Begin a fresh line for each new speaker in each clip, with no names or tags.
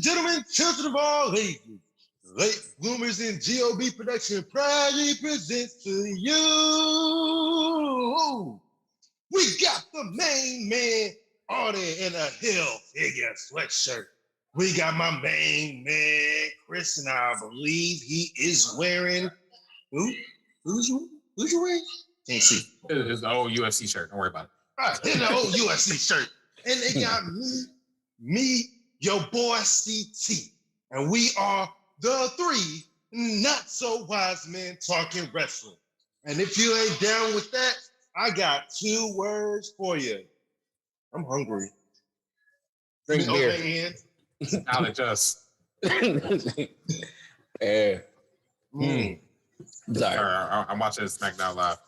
and gentlemen, children of all ages, late bloomers in GOB production proudly presents to you. We got the main man, Artie, in a Hill figure sweatshirt. We got my main man, Chris, and I believe he is wearing. Who's you wearing? Can't see.
It's the old UFC shirt. Don't worry about it.
Right, in the old UFC shirt. And they got me, your boy CT. And we are the three not so wise men talking wrestling. And if you ain't down with that, I got 2 words for you. I'm hungry.
Drink beer.
Knowledge us.
Yeah.
Sorry, I'm watching SmackDown Live.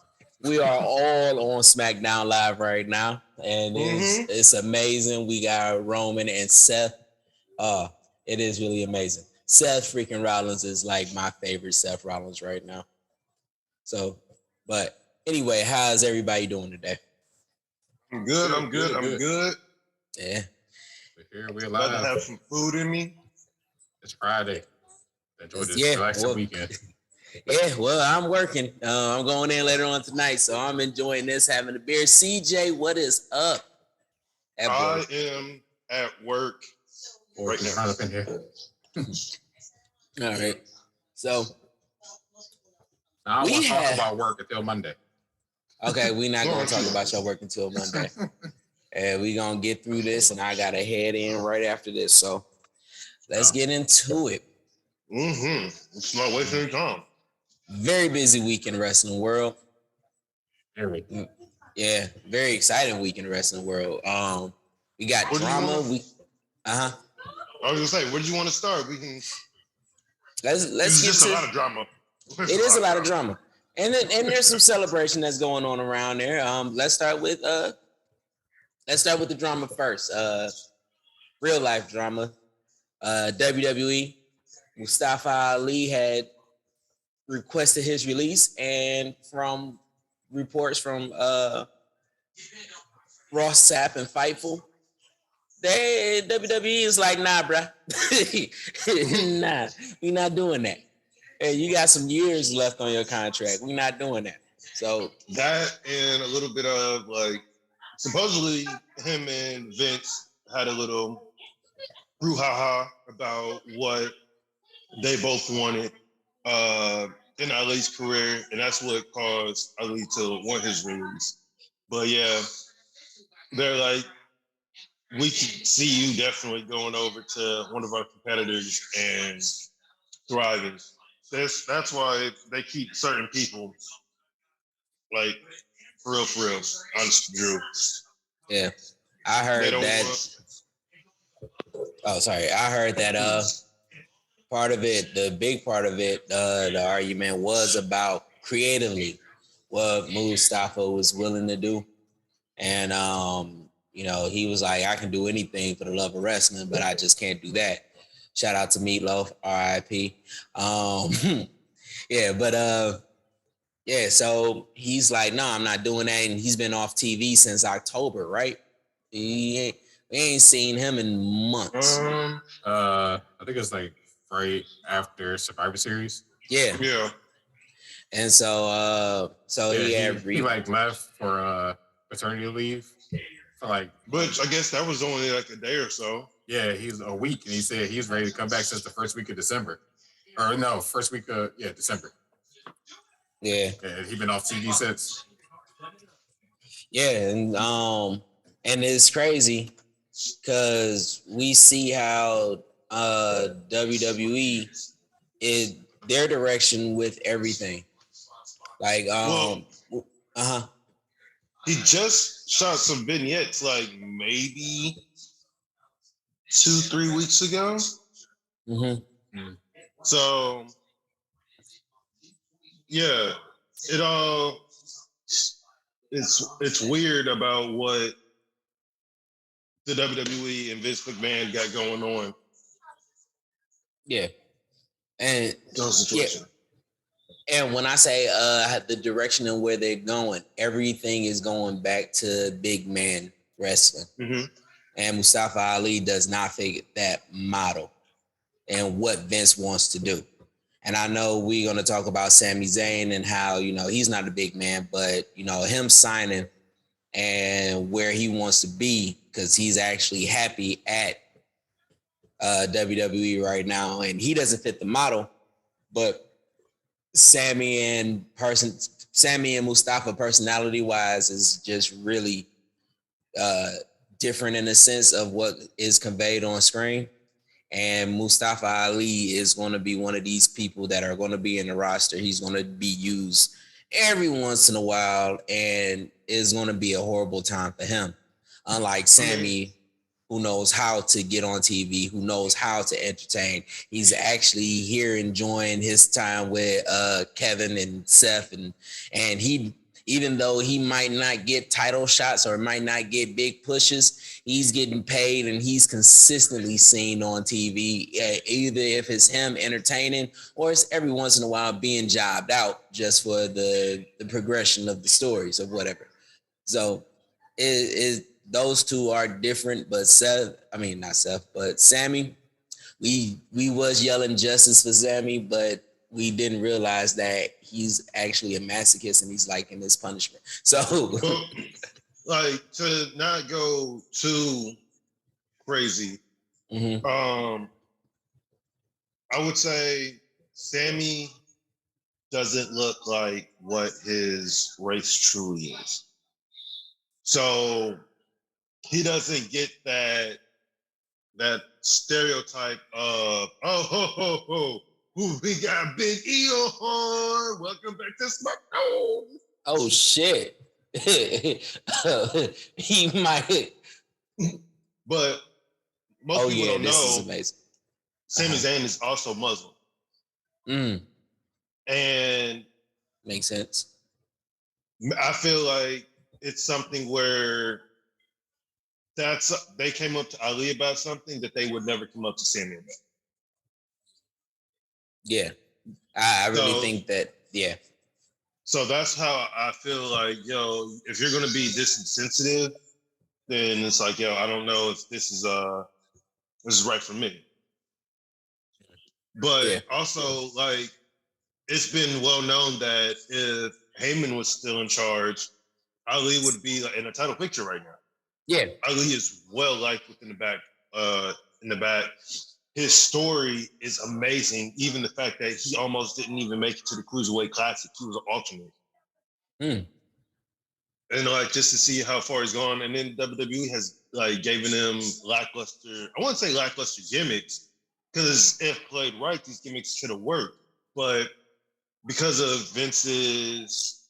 We are all on SmackDown Live right now, and it's amazing. We got Roman and Seth. It is really amazing. Seth freaking Rollins is like my favorite Seth Rollins right now. So, but anyway, how's everybody doing today?
I'm good.
Yeah.
We're here. We're alive.
About to have some food in me.
It's Friday. Enjoy this relaxing weekend.
Yeah, well, I'm working. I'm going in later on tonight, so I'm enjoying this, having a beer. CJ, what is up?
I am at work right now.
Up in here.
All right. So
I don't want to talk about work until Monday.
Okay, we're not going to talk about your work until Monday. And we're going to get through this, and I got to head in right after this. So let's get into it.
It's not wasting any time.
Very busy week in the wrestling world. Yeah, very exciting week in the wrestling world. We got drama. I
was gonna say, where do you want to start? We can.
Let's get
just
to
a lot of drama.
It is a lot of drama, and there's some celebration that's going on around there. Let's start with the drama first. Real life drama. WWE. Mustafa Ali had requested his release, and from reports from Ross Sapp and Fightful, WWE is like, nah, bruh. Nah, we're not doing that. Hey, you got some years left on your contract. We're not doing that. So
that, and a little bit of like, supposedly him and Vince had a little brouhaha about what they both wanted in Ali's career, and that's what caused Ali to want his release. But yeah, they're like, we can see you definitely going over to one of our competitors and thriving. That's why they keep certain people, like, for real, honest Drew.
Yeah, I heard that. I heard that part of it, the big part of it, the argument was about creatively what Mustafa was willing to do. And, he was like, I can do anything for the love of wrestling, but I just can't do that. Shout out to Meatloaf, RIP. So he's like, no, I'm not doing that. And he's been off TV since October, right? We ain't seen him in months.
I think it's like right after Survivor Series.
Yeah. And so he
left for paternity leave for
but I guess that was only like a day or so.
Yeah, he's a week, and he said he's ready to come back since the first week of December. Or no, first week of December.
Yeah,
he's been off TV since.
Yeah, and it's crazy because we see how WWE is their direction with everything. Like,
he just shot some vignettes like maybe 2-3 weeks ago. So yeah, it's weird about what the WWE and Vince McMahon got going on.
Yeah, and
those situations.
And when I say the direction and where they're going, everything is going back to big man wrestling. And Mustafa Ali does not fit that model. and what Vince wants to do. And I know we're going to talk about Sami Zayn and how, he's not a big man, but, him signing and where he wants to be, because he's actually happy at WWE right now. And he doesn't fit the model, but Sammy and Mustafa personality wise is just really different in the sense of what is conveyed on screen. And Mustafa Ali is going to be one of these people that are going to be in the roster. He's going to be used every once in a while, and it's going to be a horrible time for him. Unlike Sammy, who knows how to get on TV, who knows how to entertain. He's actually here enjoying his time with Kevin and Seth, and he, even though he might not get title shots or might not get big pushes, he's getting paid and he's consistently seen on TV, either if it's him entertaining or it's every once in a while being jobbed out just for the progression of the stories or whatever. So those two are different, but Sammy, we was yelling justice for Sammy, but we didn't realize that he's actually a masochist and he's liking his punishment. So,
like, to not go too crazy, I would say Sammy doesn't look like what his race truly is. So he doesn't get that stereotype of, oh, ho, ho, ho. Ooh, we got Big E on. Welcome back to SmackDown.
Oh shit. He might.
But most people don't
this
know.
Is amazing.
Sami Zayn is also Muslim. And
makes sense.
I feel like it's something where they came up to Ali about something that they would never come up to Sami about.
Yeah, I really think that. Yeah.
So that's how I feel like, if you're gonna be this insensitive, then it's like, I don't know if this is right for me. But also, like, it's been well known that if Heyman was still in charge, Ali would be in a title picture right now.
Yeah,
Ali is well liked within the back. His story is amazing. Even the fact that he almost didn't even make it to the Cruiserweight Classic, he was an alternate. And like, just to see how far he's gone, and then WWE has like given him lackluster. I wouldn't say lackluster gimmicks, because if played right, these gimmicks should have worked. But because of Vince's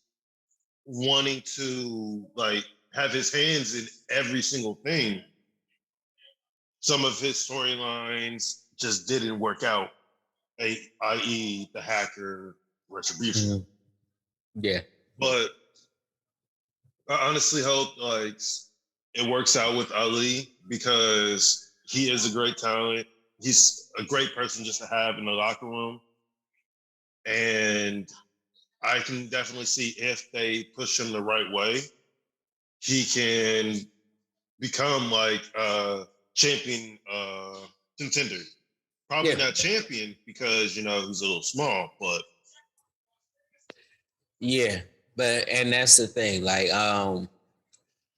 wanting to like have his hands in every single thing, some of his storylines just didn't work out, i.e. the Hacker Retribution.
Yeah.
But I honestly hope like it works out with Ali, because he is a great talent. He's a great person just to have in the locker room. And I can definitely see if they push him the right way, he can become like a champion contender. Probably not champion because, he's a little small, but.
Yeah, and that's the thing. Like,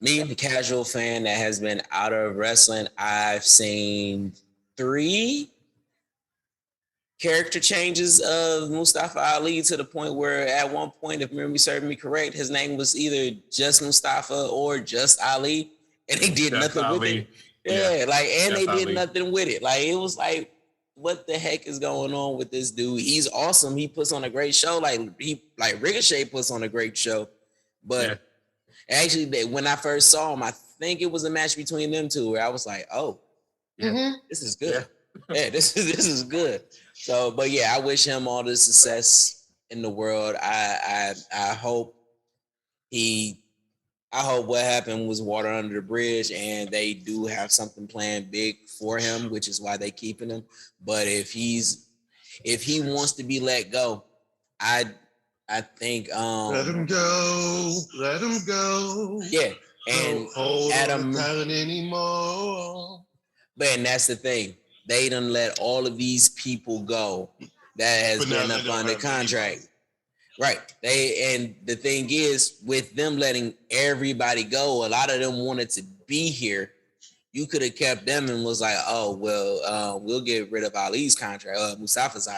me, the casual fan that has been out of wrestling, I've seen 3 character changes of Mustafa Ali, to the point where at one point, if memory serves me correct, his name was either just Mustafa or just Ali, and they did nothing with it. Yeah, they did nothing with it. Like, it was like, what the heck is going on with this dude? He's awesome. He puts on a great show. Like Ricochet puts on a great show. But actually, when I first saw him, I think it was a match between them two where I was like, oh, this is good. Yeah, this is good. So, but yeah, I wish him all the success in the world. I hope what happened was water under the bridge, and they do have something planned big for him, which is why they keeping him. But if he wants to be let go, I think
let him go. Let him go.
Yeah, and
don't hold Adam on to talent anymore.
But and that's the thing. they done let all of these people go that has
But now
been
they
up
don't
under
have
contract.
anybody.
Right. And the thing is, with them letting everybody go, a lot of them wanted to be here. You could have kept them and was like, oh, well, we'll get rid of Ali's contract, Mustafa's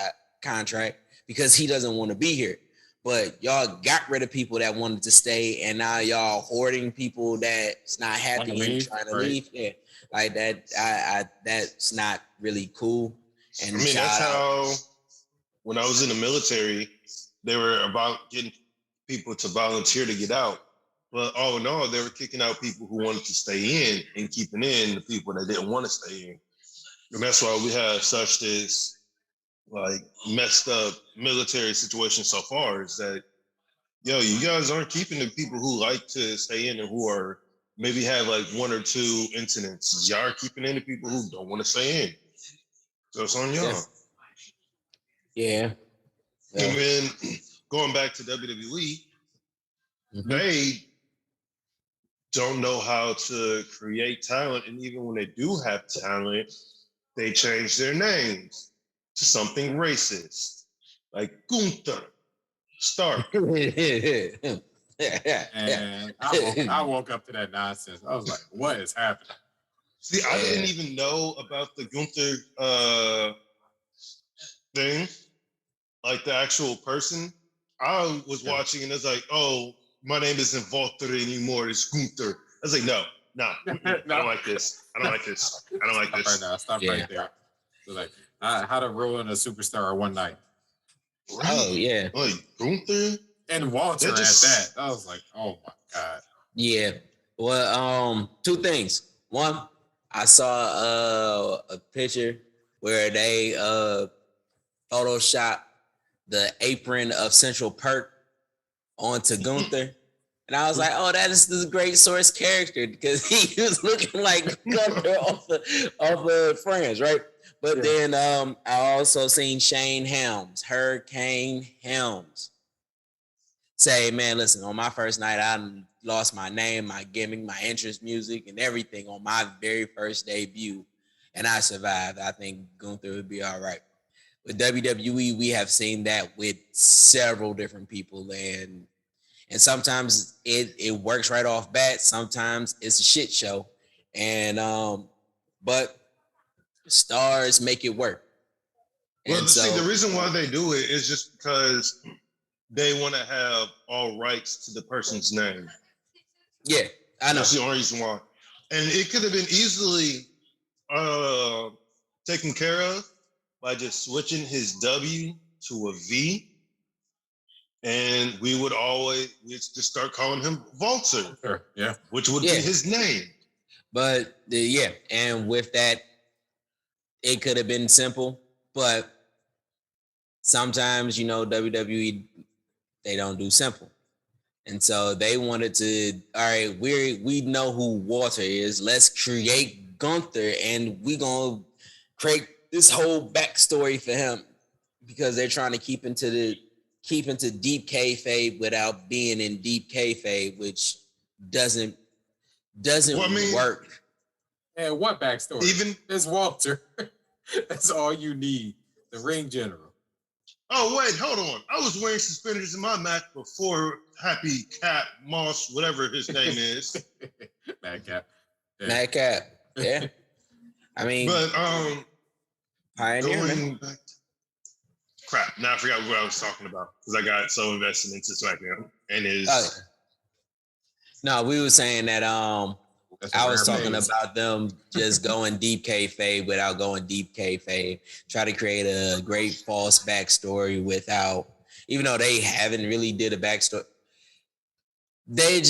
contract, because he doesn't want to be here. But y'all got rid of people that wanted to stay, and now y'all hoarding people that's not happy and
leave,
trying to
right.
leave. Yeah, like that. That's not really cool. And
I mean, that's
shout out.
how when I was in the military, they were about getting people to volunteer to get out. But all in all, they were kicking out people who wanted to stay in and keeping in the people that didn't want to stay in. And that's why we have such this like messed up military situation so far is that, yo, you guys aren't keeping the people who like to stay in and who are maybe have like one or two incidents. Y'all are keeping in the people who don't want to stay in. So it's on y'all.
Yeah.
And then going back to WWE, they don't know how to create talent. And even when they do have talent, they change their names to something racist, like Gunther Stark.
And I woke up to that nonsense. I was like, what is happening?
See, I didn't even know about the Gunther thing, like the actual person. I was watching and it's like, oh, my name isn't Walter anymore. It's Gunther. I was like, no. I don't like this. I don't like this. I don't like
Stop
this.
right now. Stop right there. So like, how to ruin a superstar one night.
Right.
Oh, yeah.
Like Gunther
and Walter at that. I was like, oh my God.
Yeah. Well, two things. One, I saw a picture where they Photoshop the apron of Central Perk onto Gunther. And I was like, oh, that is this great source character because he was looking like Gunther off of Friends, right? But then I also seen Shane Helms, Hurricane Helms, say, man, listen, on my first night, I lost my name, my gimmick, my entrance music, and everything on my very first debut. And I survived. I think Gunther would be all right. With WWE, we have seen that with several different people, and sometimes it works right off bat. Sometimes it's a shit show, and but stars make it work.
Well, see, the reason why they do it is just because they want to have all rights to the person's name.
Yeah, I know.
That's the only reason why. And it could have been easily taken care of by just switching his W to a V. And we would just start calling him Walter.
Sure, yeah.
Which would be his name.
But and with that, it could have been simple, but sometimes, WWE, they don't do simple. And so they wanted to, all right, we know who Walter is. Let's create Gunther and we gonna create this whole backstory for him because they're trying to keep into deep kayfabe without being in deep kayfabe, which doesn't work.
And what backstory?
Even
it's Walter. That's all you need. The ring general.
Oh, wait, hold on. I was wearing suspenders in my match before Happy Cap Moss, whatever his name is.
Madcap.
Yeah. Madcap. Yeah. I mean,
but
Pioneer,
going back. Crap. Now I forgot what I was talking about because I got so invested into SmackDown and his.
No, we were saying that I was talking about them just going deep kayfabe without going deep kayfabe. Try to create a great false backstory without, even though they haven't really did a backstory. They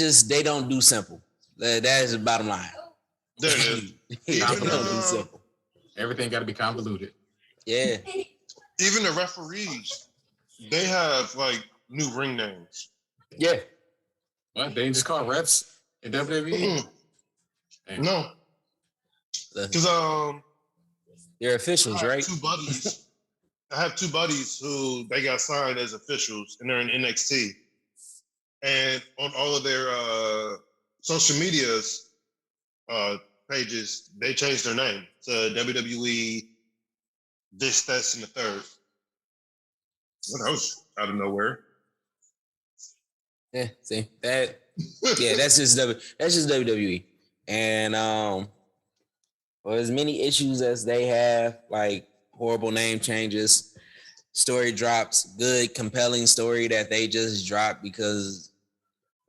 don't do simple. That is the bottom line.
There it is.
They don't do simple.
Everything got to be convoluted.
Yeah.
Even the referees, they have like new ring names.
Yeah.
What? They just call refs in WWE?
No. Because
they're officials, right?
I have two buddies who they got signed as officials and they're in NXT. And on all of their social medias pages, they changed their name to WWE this, that's, and the third. Well, that was out of nowhere.
Yeah, see that. Yeah, that's just WWE. And for as many issues as they have, like horrible name changes, story drops, good, compelling story that they just dropped because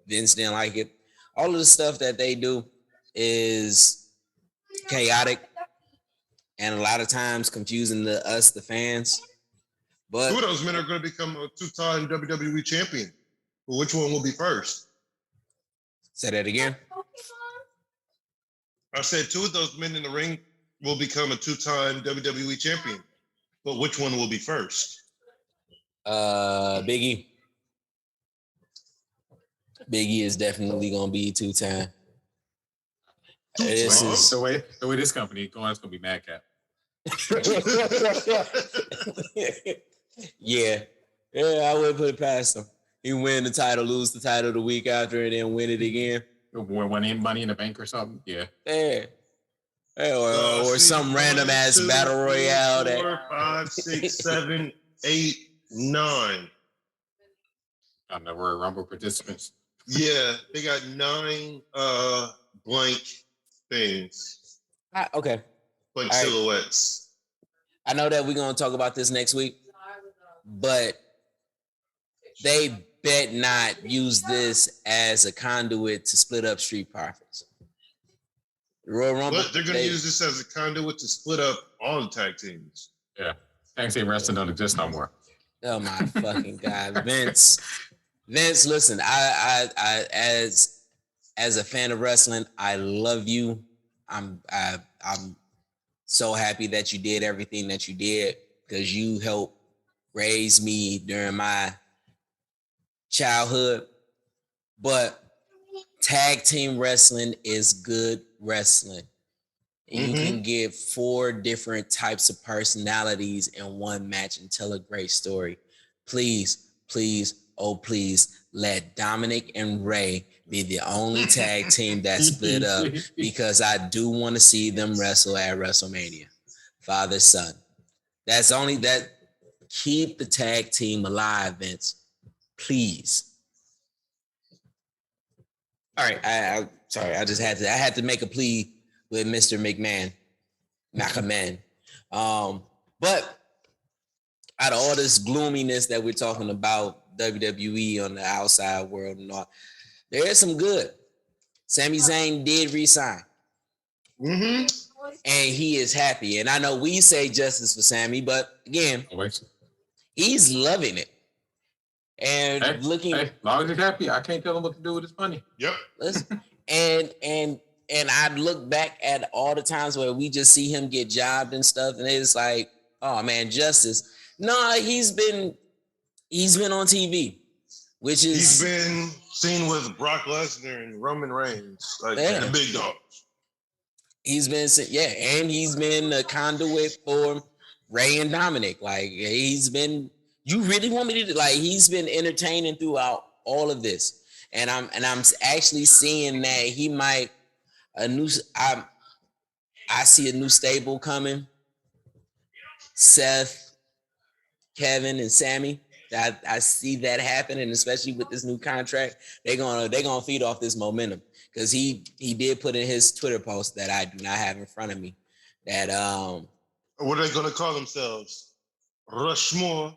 Vince didn't like it. All of the stuff that they do is chaotic and a lot of times confusing to us, the fans. But
Two of those men are going to become a two-time WWE champion. Well, which one will be first?
say that again.
I said two of those men in the ring will become a two-time WWE champion. But which one will be first?
Biggie. Biggie is definitely gonna be two-time. This is
the way this company going, it's gonna be Madcap.
yeah, I wouldn't put it past him. He win the title, lose the title the week after, and then win it again.
Or winning Money in the Bank or something. Yeah.
Yeah. Or some random ass battle royale.
4, 5, 6, 7, 8, 9.
I don't know, we're Rumble participants.
Yeah, they got 9 blank things.
Okay.
Blank silhouettes.
I know that we're gonna talk about this next week, but they bet not use this as a conduit to split up Street Profits. Royal Rumble.
But they're going to use this as a conduit to split up all the tag teams.
Yeah. Tag team wrestling don't exist no more.
Oh my fucking God. Vince, listen, I as a fan of wrestling, I love you. I'm so happy that you did everything that you did because you helped raise me during my childhood. But tag team wrestling is good wrestling. You can get 4 different types of personalities in one match and tell a great story. Please, oh please, let Dominic and Ray be the only tag team that split up because I do want to see them wrestle at WrestleMania. Father, son. That's only that. Keep the tag team alive, Vince. Please. All right, I sorry, I had to make a plea with Mr. McMahon. But out of all this gloominess that we're talking about, WWE on the outside world and all, there is some good. Sami Zayn did resign. And he is happy. And I know we say justice for Sami, but again, he's loving it. And
as long as he's happy, I can't tell him what to do with his money.
Yep.
Listen, and I look back at all the times where we just see him get jobbed and stuff, and it's like, oh man, justice. No, he's been on TV, which is
he's been seen with Brock Lesnar and Roman Reigns, like the big dogs.
He's been and he's been a conduit for Ray and Dominic. Like he's been. You really want me to he's been entertaining throughout all of this. And I'm actually seeing that he might I see a new stable coming. Seth, Kevin, and Sami. I see that happening, especially with this new contract. They're gonna feed off this momentum. Because he did put in his Twitter post that I do not have in front of me. That
what are they gonna call themselves? Rushmore.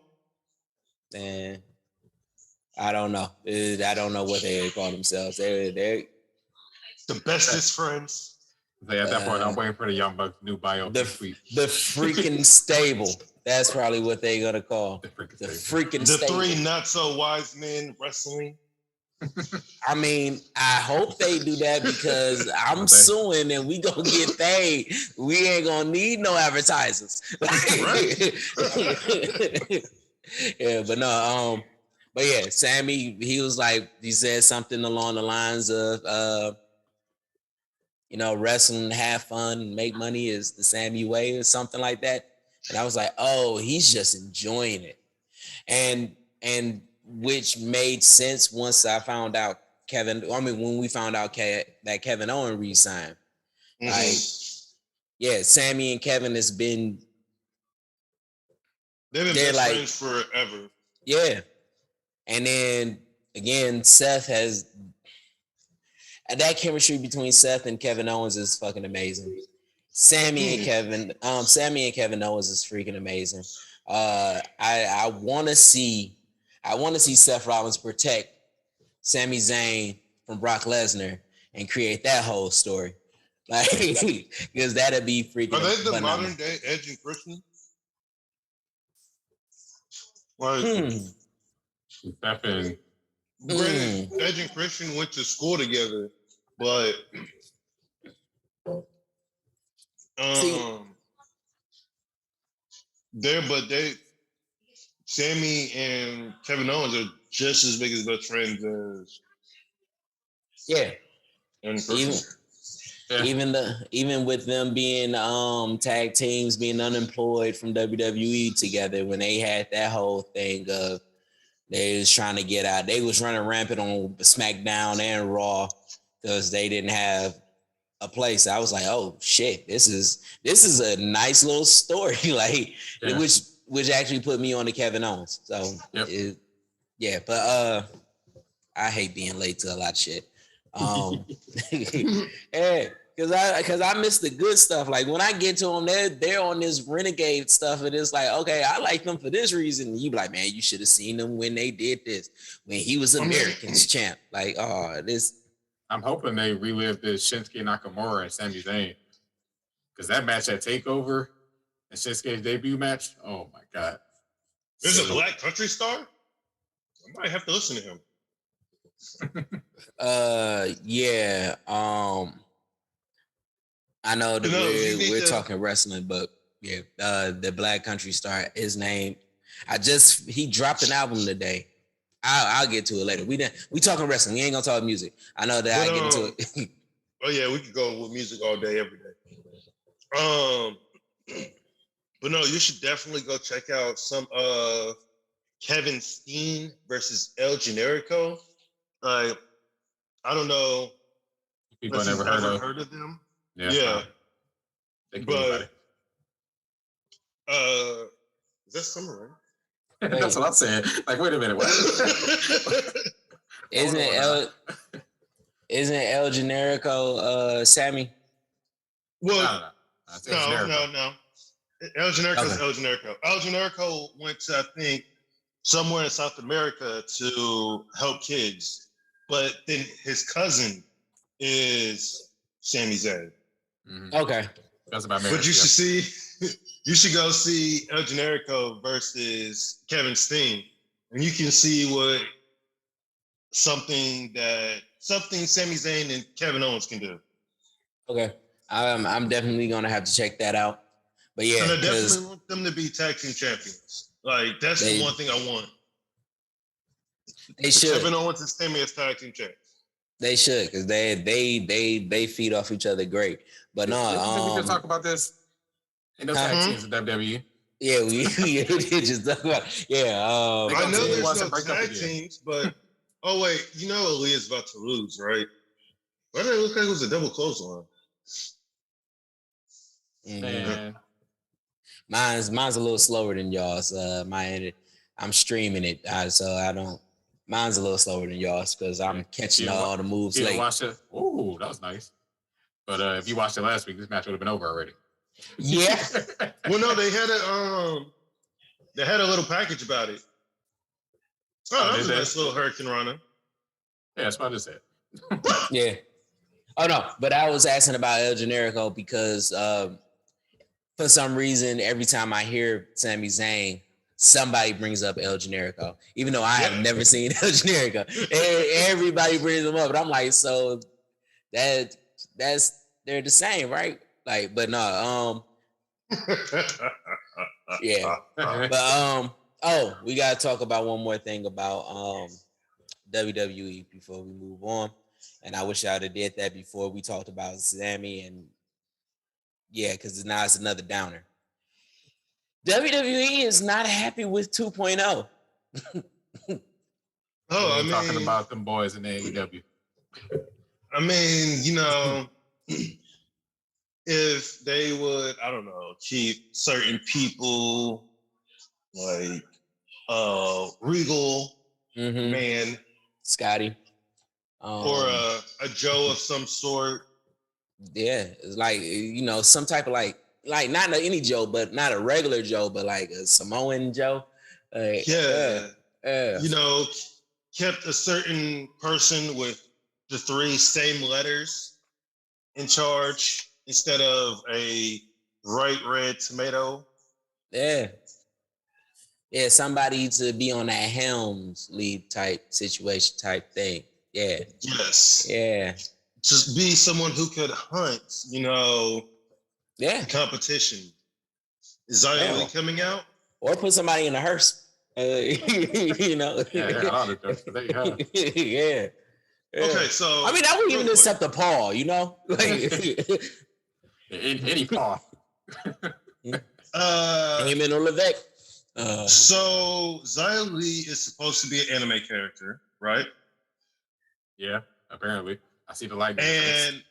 And I don't know. I don't know what they call themselves. They're
the bestest friends.
At that point, I'm waiting for the Young Bucks new bio.
The freaking stable. That's probably what they're gonna call the freaking stable.
3 not so wise men wrestling.
I mean, I hope they do that because I'm suing and we gonna get paid. We ain't gonna need no advertisers. Yeah, but no, but yeah, Sami, he said something along the lines of wrestling, have fun, make money is the Sami way or something like that. And I was like, oh, he's just enjoying it. And which made sense once I found out when we found out that Kevin Owens re-signed. Sami and Kevin has been
They've been
They're
best
like,
friends forever.
yeah. And then again, Seth has that chemistry between Seth and Kevin Owens is fucking amazing. Sammy and Kevin Owens is freaking amazing. I want to see Seth Rollins protect Sami Zayn from Brock Lesnar and create that whole story, like because that'd be freaking.
Are they the
phenomenal.
modern day Edge and Christian? Like,
Seth and
granted, Edge and Christian went to school together, but Sammy and Kevin Owens are just as big as best friends as and Christian.
Even with them being tag teams, being unemployed from WWE together, when they had that whole thing of they was trying to get out, they was running rampant on SmackDown and Raw because they didn't have a place. I was like, oh shit, this is a nice little story, like which actually put me on to Kevin Owens. So but I hate being late to a lot of shit. Yeah, because I miss the good stuff. Like when I get to them, they're on this renegade stuff, and it's like, okay, I like them for this reason. And you be like, man, you should have seen them when they did this, when he was American's champ. Like,
I'm hoping they relive the Shinsuke Nakamura and Sami Zayn, because that match at Takeover and Shinsuke's debut match. Oh my god!
There's a Black Country Star. I might have to listen to him.
Yeah. I know that we're talking wrestling, but yeah, the Black Country Star, his name. He dropped an album today. I'll get to it later. We talking wrestling. We ain't gonna talk music. I know that I get into it.
Oh yeah, we could go with music all day, every day. But no, you should definitely go check out some Kevin Steen versus El Generico. I don't know.
People never heard
of them.
Yeah.
But is that Summer, right?
That's what I'm saying. Like, wait a minute, what?
Isn't El Generico Sammy?
Well, no. El Generico is El Generico. El Generico went to, I think, somewhere in South America to help kids, but then his cousin is Sami Zayn.
Mm-hmm. Okay,
that's about marriage.
But you should go see El Generico versus Kevin Steen, and you can see what something Sami Zayn and Kevin Owens can do.
Okay, I'm definitely gonna have to check that out. But yeah,
and I definitely want them to be tag team champions. Like that's the one thing I want.
They should.
Kevin Owens and Sami as tag team champions.
They should, because they feed off each other great. But no,
we can talk about this. Ain't no tag teams in WWE.
Yeah, we did just talk about. Yeah,
I know there's no tag teams, but oh wait, you know Aaliyah's about to lose, right? Why did it look like it was a double clothesline?
Man. Mine's a little slower than y'all's. I'm streaming it, so I don't. Mine's a little slower than y'all's because I'm catching all the moves late.
Watch it. Ooh, that was nice. But if you watched it last week, this match would have been over already.
Yeah.
Well, no, they had a little package about it. Oh, that was a nice little Hurricane Rana.
Yeah, that's what I just said.
Yeah. Oh no, but I was asking about El Generico because for some reason, every time I hear Sami Zayn, somebody brings up El Generico, even though I have never seen El Generico. Everybody brings them up, but I'm like, so that's they're the same, right? Like, but no, yeah, but we gotta talk about one more thing about WWE before we move on, and I wish I'd have did that before we talked about Sammy and because now it's another downer. WWE is not happy with 2.0.
I mean, talking about them boys in AEW.
I mean, you know, if they would, I don't know, keep certain people like Regal Man,
Scotty.
or a Joe of some sort.
Yeah, it's like some type of like not any Joe, but not a regular Joe, but like a Samoan Joe.
Yeah. Kept a certain person with the 3 same letters in charge instead of a bright red tomato.
Yeah. Yeah, somebody to be on that Helms lead type situation type thing. Yeah.
Yes.
Yeah.
Just be someone who could hunt,
Yeah.
the competition. Is Zion Lee coming out?
Or put somebody in a hearse.
Yeah, a lot of jokes that you have.
Yeah.
Okay, so
I mean, I wouldn't even accept the Paul, like
any paw.
Heyman or Levesque.
So Zion Lee is supposed to be an anime character, right?
Yeah, apparently. I see the light.
And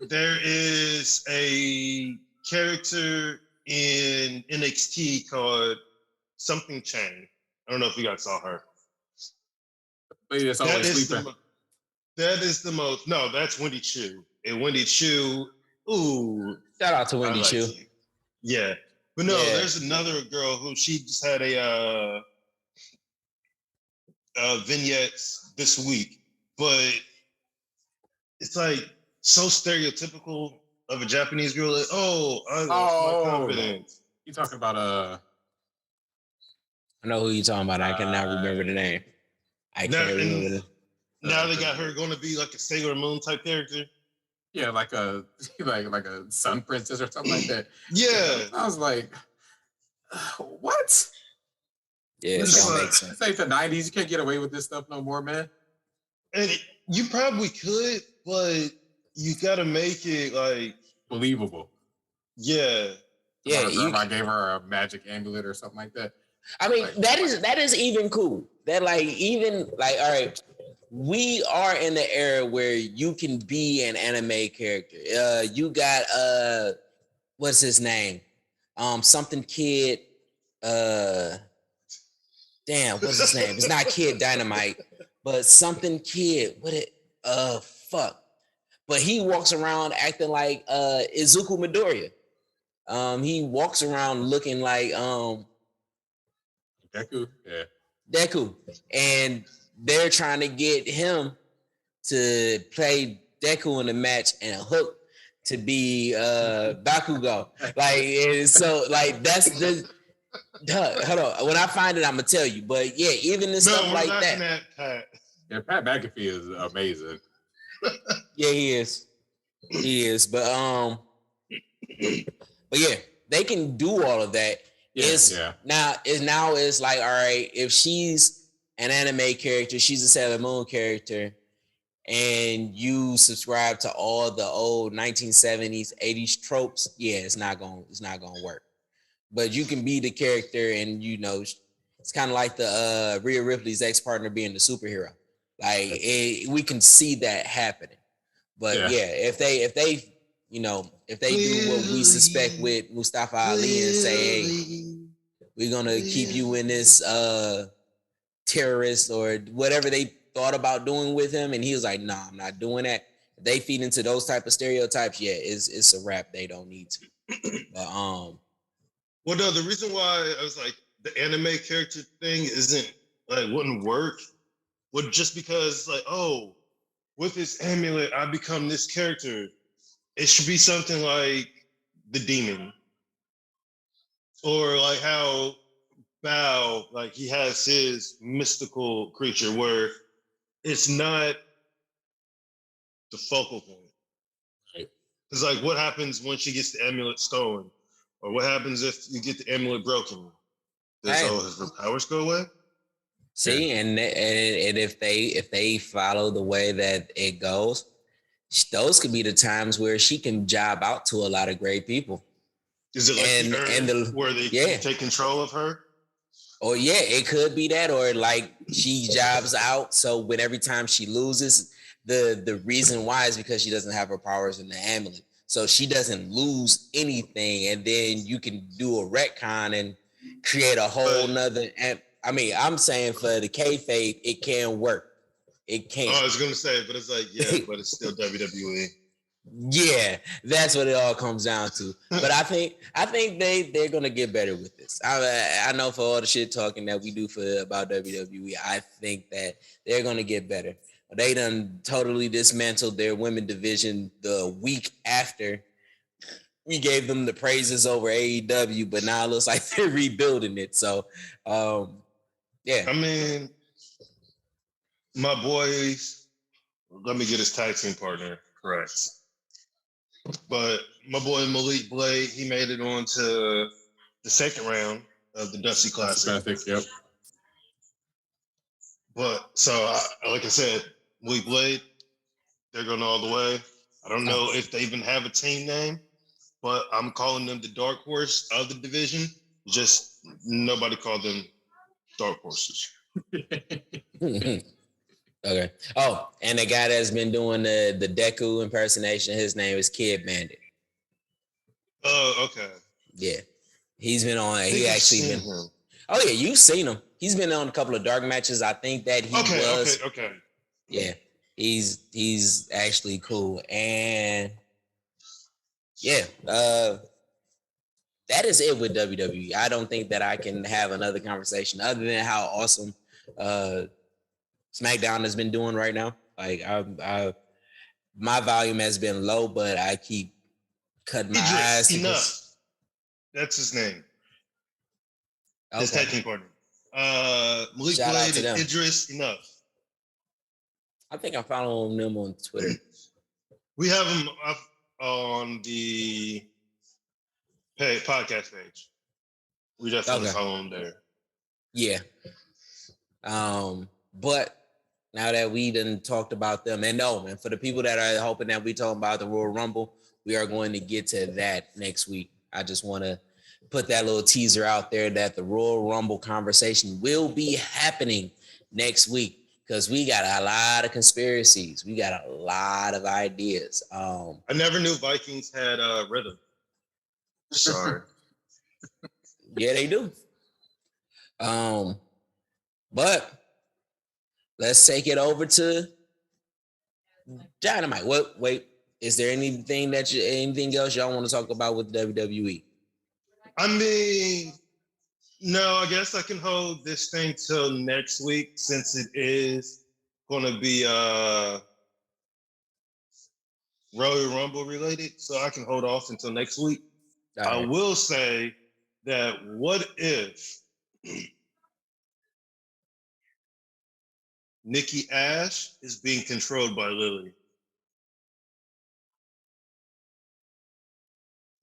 there is a character in NXT called something Chang. I don't know if you guys saw her. That is the most. No, that's Wendy Chu. And Wendy Chu. Ooh,
shout out to Wendy Chu.
Yeah, but no, there's another girl who she just had a vignettes this week, but it's like so stereotypical of a Japanese girl. Like, I lost my confidence.
You talking about
I know who you talking about. I cannot remember the name. I can't remember.
Now they got her going to be like a Sailor Moon type character.
Yeah, like a sun princess or something like that.
Yeah,
I was like, what?
Yeah,
this ain't the 90s. You can't get away with this stuff no more, man.
And you probably could, but you got to make it like
believable.
Yeah.
Yeah,
I gave her a magic amulet or something like that.
I mean, that is even cool. That all right, we are in the era where you can be an anime character. You got what's his name? Something Kid. Damn, what's his name? It's not Kid Dynamite, but something Kid. Fuck. But he walks around acting like Izuku Midoriya. He walks around looking like
Deku. Yeah.
Deku. And they're trying to get him to play Deku in the match and Hook to be Bakugo. That's the hold on. When I find it, I'm gonna tell you. But yeah, even in stuff like that.
Yeah, Pat McAfee is amazing.
Yeah, he is. He is. But yeah, they can do all of that. Now it's like, all right, if she's an anime character, she's a Sailor Moon character, and you subscribe to all the old 1970s, 80s tropes, yeah, it's not gonna work. But you can be the character, and it's kind of like the Rhea Ripley's ex-partner being the superhero. Like we can see that happening. But if they do what we suspect with Mustafa Ali and say, hey, we're gonna keep you in this terrorist or whatever they thought about doing with him, and he was like, nah, I'm not doing that. If they feed into those type of stereotypes, yeah, it's a wrap. They don't need to. But
well, no, the reason why I was like the anime character thing wouldn't work would just because with this amulet I become this character. It should be something like the demon, or like how Bao, like he has his mystical creature where it's not the focal point.
Right.
It's like what happens when she gets the amulet stolen, or what happens if you get the amulet broken? Does her powers go away?
See, and if they follow the way that it goes, those could be the times where she can job out to a lot of great people.
Is it like where they take control of her?
Oh yeah, it could be that, or like she jobs out. So when every time she loses, the reason why is because she doesn't have her powers in the amulet. So she doesn't lose anything, and then you can do a retcon and create a whole nother. And I mean, I'm saying for the kayfabe, it can work. It can.
I was gonna say, but it's like, yeah, but it's still WWE.
Yeah, that's what it all comes down to. But I think they're gonna get better with this. I know for all the shit talking that we do about WWE, I think that they're gonna get better. They done totally dismantled their women division the week after we gave them the praises over AEW, but now it looks like they're rebuilding it. So, yeah.
I mean, my boys, let me get his tag team partner correct. But my boy Malik Blade, he made it on to the second round of the Dusty Classic.
Yep.
But so, like I said, Malik Blade, they're going all the way. I don't know if they even have a team name, but I'm calling them the dark horse of the division. Just nobody called them dark horses.
Okay. Oh, and the guy that's been doing the Deku impersonation, his name is Kid Bandit.
Oh, okay.
Yeah. He's been on. He actually been. Him. Oh yeah, you've seen him. He's been on a couple of dark matches. I think that he was.
Okay.
Yeah, he's actually cool, and yeah, that is it with WWE. I don't think that I can have another conversation other than how awesome SmackDown has been doing right now. Like my volume has been low, but I keep cutting my eyes.
Enough. That's his name. Okay. His tag team partner. Malik
Shout
Blade and Idris Enough.
I think I'm following them on Twitter.
We have them up on the podcast page. We definitely follow them there.
Yeah. But now that we done talked about them, and for the people that are hoping that we talking about the Royal Rumble, we are going to get to that next week. I just want to put that little teaser out there that the Royal Rumble conversation will be happening next week because we got a lot of conspiracies. We got a lot of ideas.
I never knew Vikings had rhythm. Sorry.
Yeah, they do. But let's take it over to Dynamite. Wait, is there anything else y'all want to talk about with WWE?
I mean, no, I guess I can hold this thing till next week since it is going to be Royal Rumble related. So I can hold off until next week. Right. I will say that what if Nikki Ash is being controlled by Lily?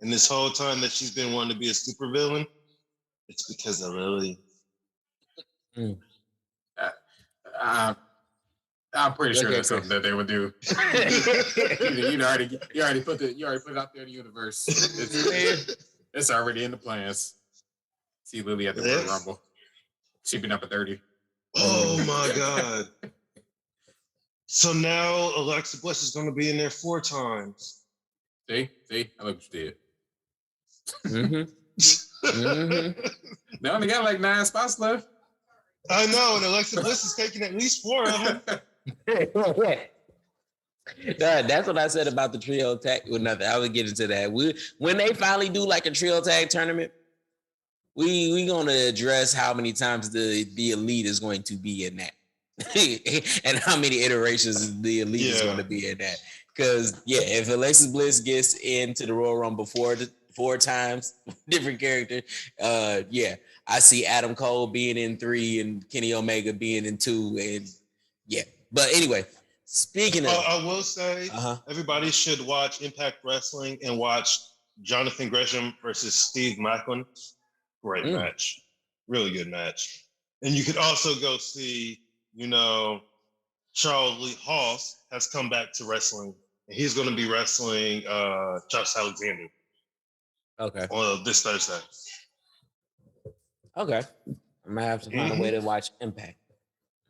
And this whole time that she's been wanting to be a supervillain, it's because of Lily.
I'm pretty sure that's something that they would do. you already put it out there in the universe. It's already in the plans. See Lily at the Royal Rumble. She'd be number 30.
Oh my God. So now Alexa Bliss is going to be in there 4 times.
See? I look what you did.
Mm-hmm.
They only got like 9 spots left.
I know, and Alexa Bliss is taking at least 4 of them.
That's what I said about the trio tag. Well, nothing. I would get into that. When they finally do like a trio tag tournament, we gonna address how many times the elite is going to be in that, and how many iterations the elite is going to be in that. Because if Alexa Bliss gets into the Royal Rumble 4 times, different character. I see Adam Cole being in 3 and Kenny Omega being in 2, and But anyway, speaking of,
I will say everybody should watch Impact Wrestling and watch Jonathan Gresham versus Steve Macklin. Great match, really good match. And you could also go see, Charles Lee Haas has come back to wrestling, and he's going to be wrestling Josh Alexander.
Okay.
This Thursday.
Okay. I might have to find a way to watch Impact.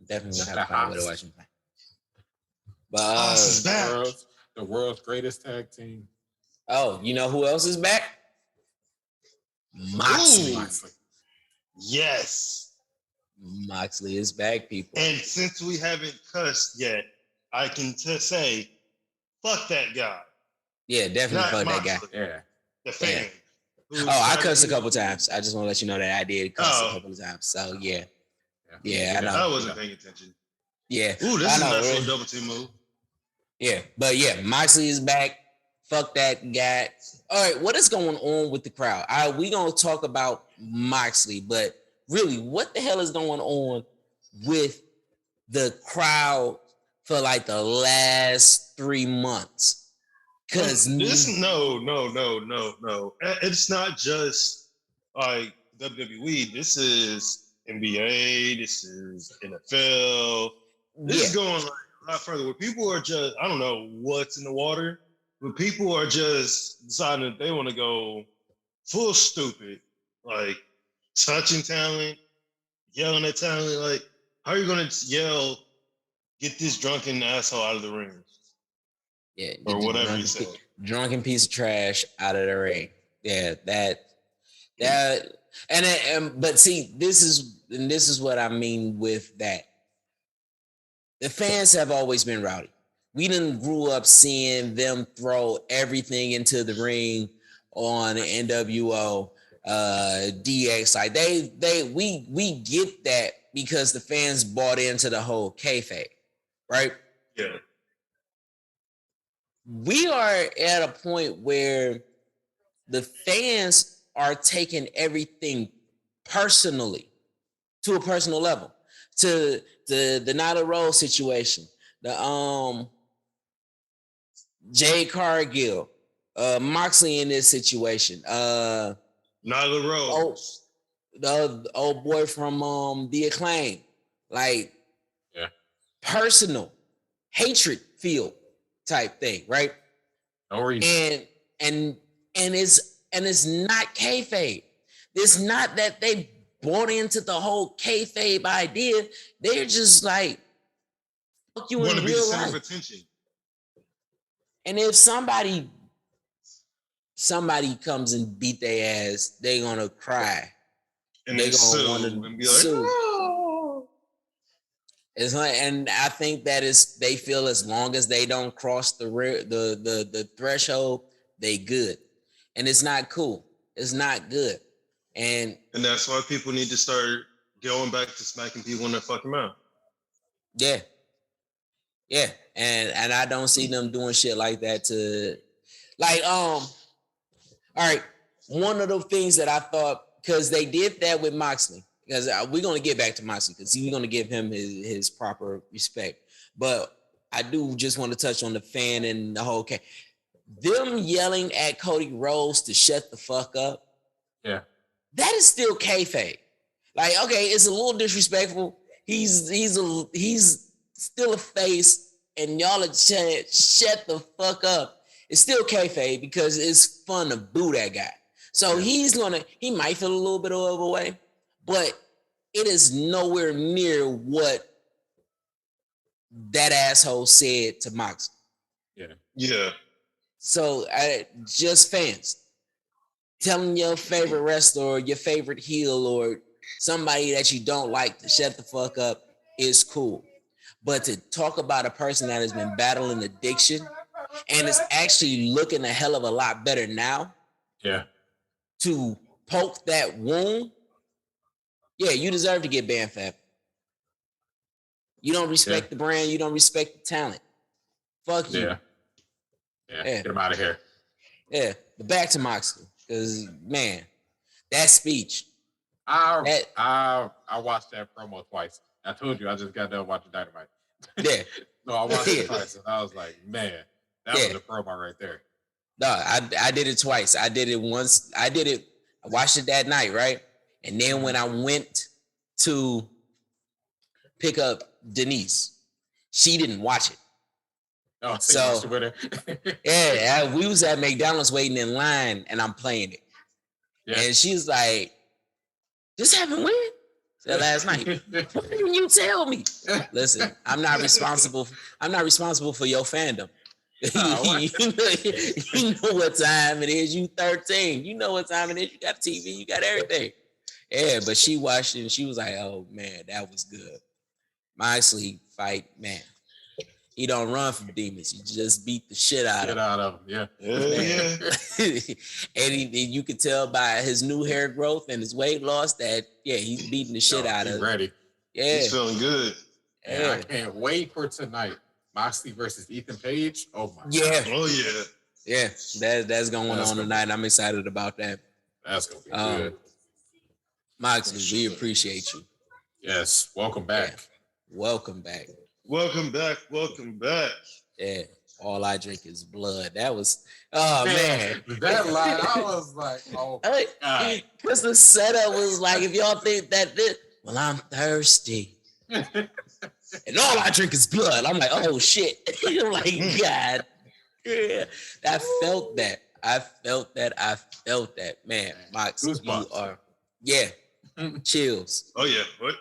Definitely have to find a way to watch Impact. But
the world's greatest tag team.
Oh, you know who else is back? Moxley.
Yes.
Moxley is back, people.
And since we haven't cussed yet, I can say, fuck that guy.
Yeah, definitely fuck
Moxley,
that guy.
Yeah.
The fan.
Oh, I cussed a couple times. I just want to let you know that I did cuss a couple of times. So yeah, I know.
I wasn't paying attention.
Yeah.
Ooh, this is a nice little double team move.
Yeah, but yeah, Moxley is back. Fuck that guy. All right, what is going on with the crowd? We gonna talk about Moxley, but really, what the hell is going on with the crowd for like the last 3 months? Because
no. It's not just like WWE. This is NBA. This is NFL. This is going like a lot further. Where people are just, I don't know what's in the water, but people are just deciding that they want to go full stupid, like touching talent, yelling at talent. Like, how are you going to yell, "Get this drunken asshole out of the ring"?
Yeah,
or whatever you said.
Drunken piece of trash out of the ring. Yeah, but see, this is what I mean with that. The fans have always been rowdy. We didn't grew up seeing them throw everything into the ring on NWO, DX. Like we get that because the fans bought into the whole kayfabe, right?
Yeah.
We are at a point where the fans are taking everything personally to a personal level. To the Nyla Rose situation, the Jay Cargill, Moxley in this situation,
Nyla Rose,
the old boy from The Acclaim, like personal hatred feel type thing, right?
No reason.
And it's not kayfabe. It's not that they bought into the whole kayfabe idea. They're just like, fuck you in real life. Of attention. And if somebody comes and beat their ass, they're gonna cry.
And they're gonna want to be like, oh.
It's like, and I think that is they feel as long as they don't cross the threshold, they good. And it's not cool. It's not good. And
that's why people need to start going back to smacking people in their fucking mouth.
Yeah. Yeah. And I don't see them doing shit like that to like all right. One of the things that I thought, because they did that with Moxley, because we're going to get back to Moxley because we're going to give him his proper respect. But I do just want to touch on the fan and the whole them yelling at Cody Rhodes to shut the fuck up.
Yeah.
That is still kayfabe. Like, okay, it's a little disrespectful. He's still a face, and y'all are saying shut the fuck up. It's still kayfabe because it's fun to boo that guy. So he might feel a little bit of a way, but it is nowhere near what that asshole said to Moxley.
Yeah.
So just fans telling your favorite wrestler or your favorite heel or somebody that you don't like to shut the fuck up is cool. But to talk about a person that has been battling addiction and is actually looking a hell of a lot better now.
Yeah.
To poke that wound, you deserve to get banned, fam. You don't respect the brand. You don't respect the talent. Fuck you.
Yeah. Get him out of here.
Yeah. But back to Moxley, because man, that speech.
I watched that promo twice. I told you I just got done watching Dynamite.
Yeah.
No, I watched it twice, and I was like, man, that was a promo right there.
No, I did it twice. I did it once. I watched it that night, right? And then when I went to pick up Denise, she didn't watch it.
Oh, so with
her. We was at McDonald's waiting in line, and I'm playing it. Yeah. And she's like, "This happened when?" Said last night. Why didn't you tell me? Listen, I'm not responsible for your fandom. You know what time it is. You 13. You know what time it is. You got TV. You got everything. Yeah, but she watched it and she was like, "Oh man, that was good." Moxley fight, man. He don't run from demons. He just beat the shit out of
them. Yeah.
Yeah.
And you could tell by his new hair growth and his weight loss that he's beating the shit out of.
Ready.
Yeah,
he's feeling good.
And I can't wait for tonight. Moxley versus Ethan Page. Oh my.
Yeah.
Oh yeah.
Yeah. That's going on tonight. I'm excited about that.
That's gonna be good.
Moxley, we appreciate you.
Yes. Welcome back.
Yeah. Welcome back.
Welcome back. Welcome back.
Yeah. All I drink is blood. That was man.
That line, I was like, oh my God.
Because the setup was like, if y'all think that this, well, I'm thirsty. And all I drink is blood. I'm like, oh shit. I'm like, God. Yeah. I felt that. Man, Mox, you are. Yeah. Chills.
Oh yeah. What?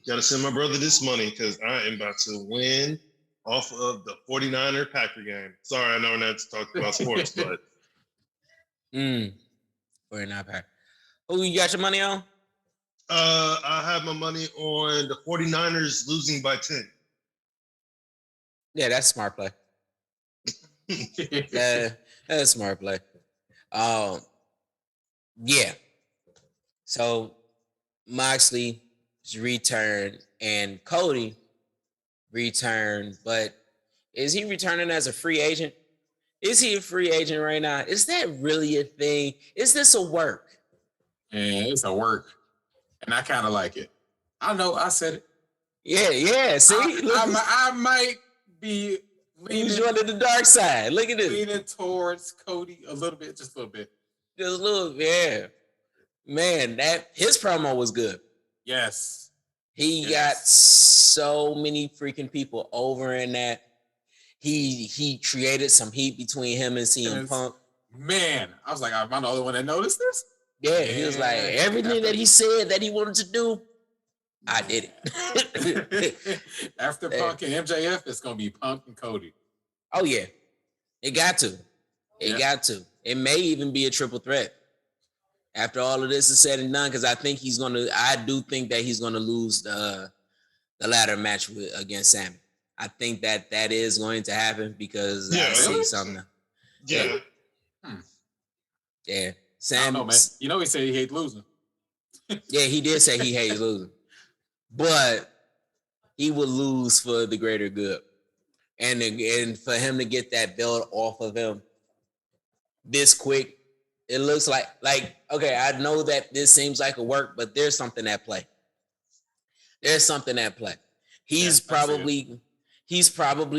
Gotta send my brother this money because I am about to win off of the 49er Packer game. Sorry, I know we're not talking about sports, but
49 Packer. Who you got your money on?
I have my money on the 49ers losing by 10.
Yeah, that's a smart play. That's a smart play. Yeah. So Moxley returned and Cody returned, but is he returning as a free agent? Is he a free agent right now? Is that really a thing? Is this a work?
Yeah, it's a work. And I kind of like it. I know, I said it.
Yeah. See?
I might be
leaning to the dark side. Look at this.
Leaning towards Cody a little bit, just a little bit.
Just a little, yeah. Man, that his promo was good.
Yes.
He got so many freaking people over in that. He created some heat between him and CM Punk.
Man, I was like, am I the only one that noticed this?
Yeah, he was like, everything that he said that he wanted to do, I did it.
After Punk and MJF, it's gonna be Punk and Cody.
Oh yeah, it got to. Got to. It may even be a triple threat after all of this is said and done, because I do think that he's gonna lose the ladder match against Sammy. I think that is going to happen because I see something.
Yeah.
Yeah.
Sam, I don't know, man. You know he said he hates losing.
Yeah, he did say he hates losing. But he would lose for the greater good. And for him to get that belt off of him this quick, it looks like okay, I know that this seems like a work, but there's something at play. He's probably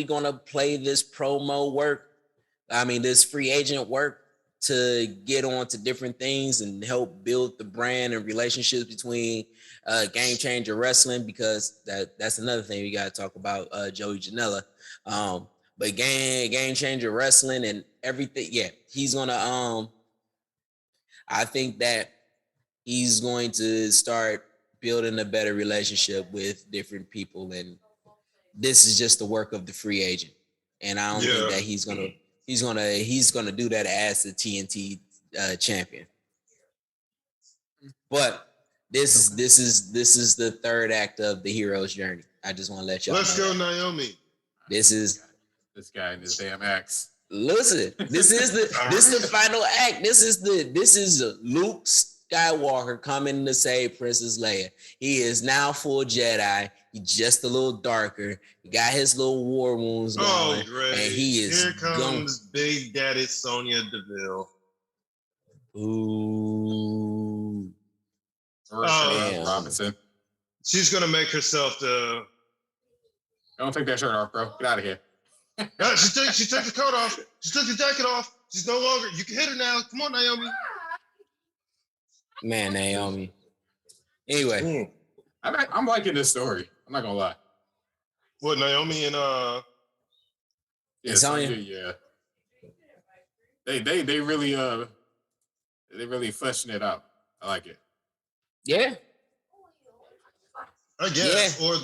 gonna play this promo work. I mean, this free agent work to get on to different things and help build the brand and relationships between Game Changer Wrestling, because that's another thing we got to talk about, Joey Janela. But Game Changer Wrestling and everything, he's gonna I think that he's going to start building a better relationship with different people, and this is just the work of the free agent. And I don't think that he's gonna do that as the TNT champion. But this is the third act of the hero's journey. I just want to let y'all know.
Let's go, Naomi.
This
guy in his damn axe.
Listen, this is the final act. This is Luke Skywalker coming to save Princess Leia. He is now full Jedi. He's just a little darker. He got his little war wounds going.
Great.
And he is
Here comes Big Daddy Sonya Deville.
Ooh.
Robinson.
She's gonna make herself the.
Don't take that shirt off, bro. Get out of here.
She took the coat off. She took the jacket off. She's no longer. You can hit her now. Come on, Naomi.
Man, Naomi. Anyway,
I'm liking this story. I'm not gonna lie.
What, Naomi and
Sonya?
Yeah. They really fleshing it out. I like it.
Yeah.
I guess, or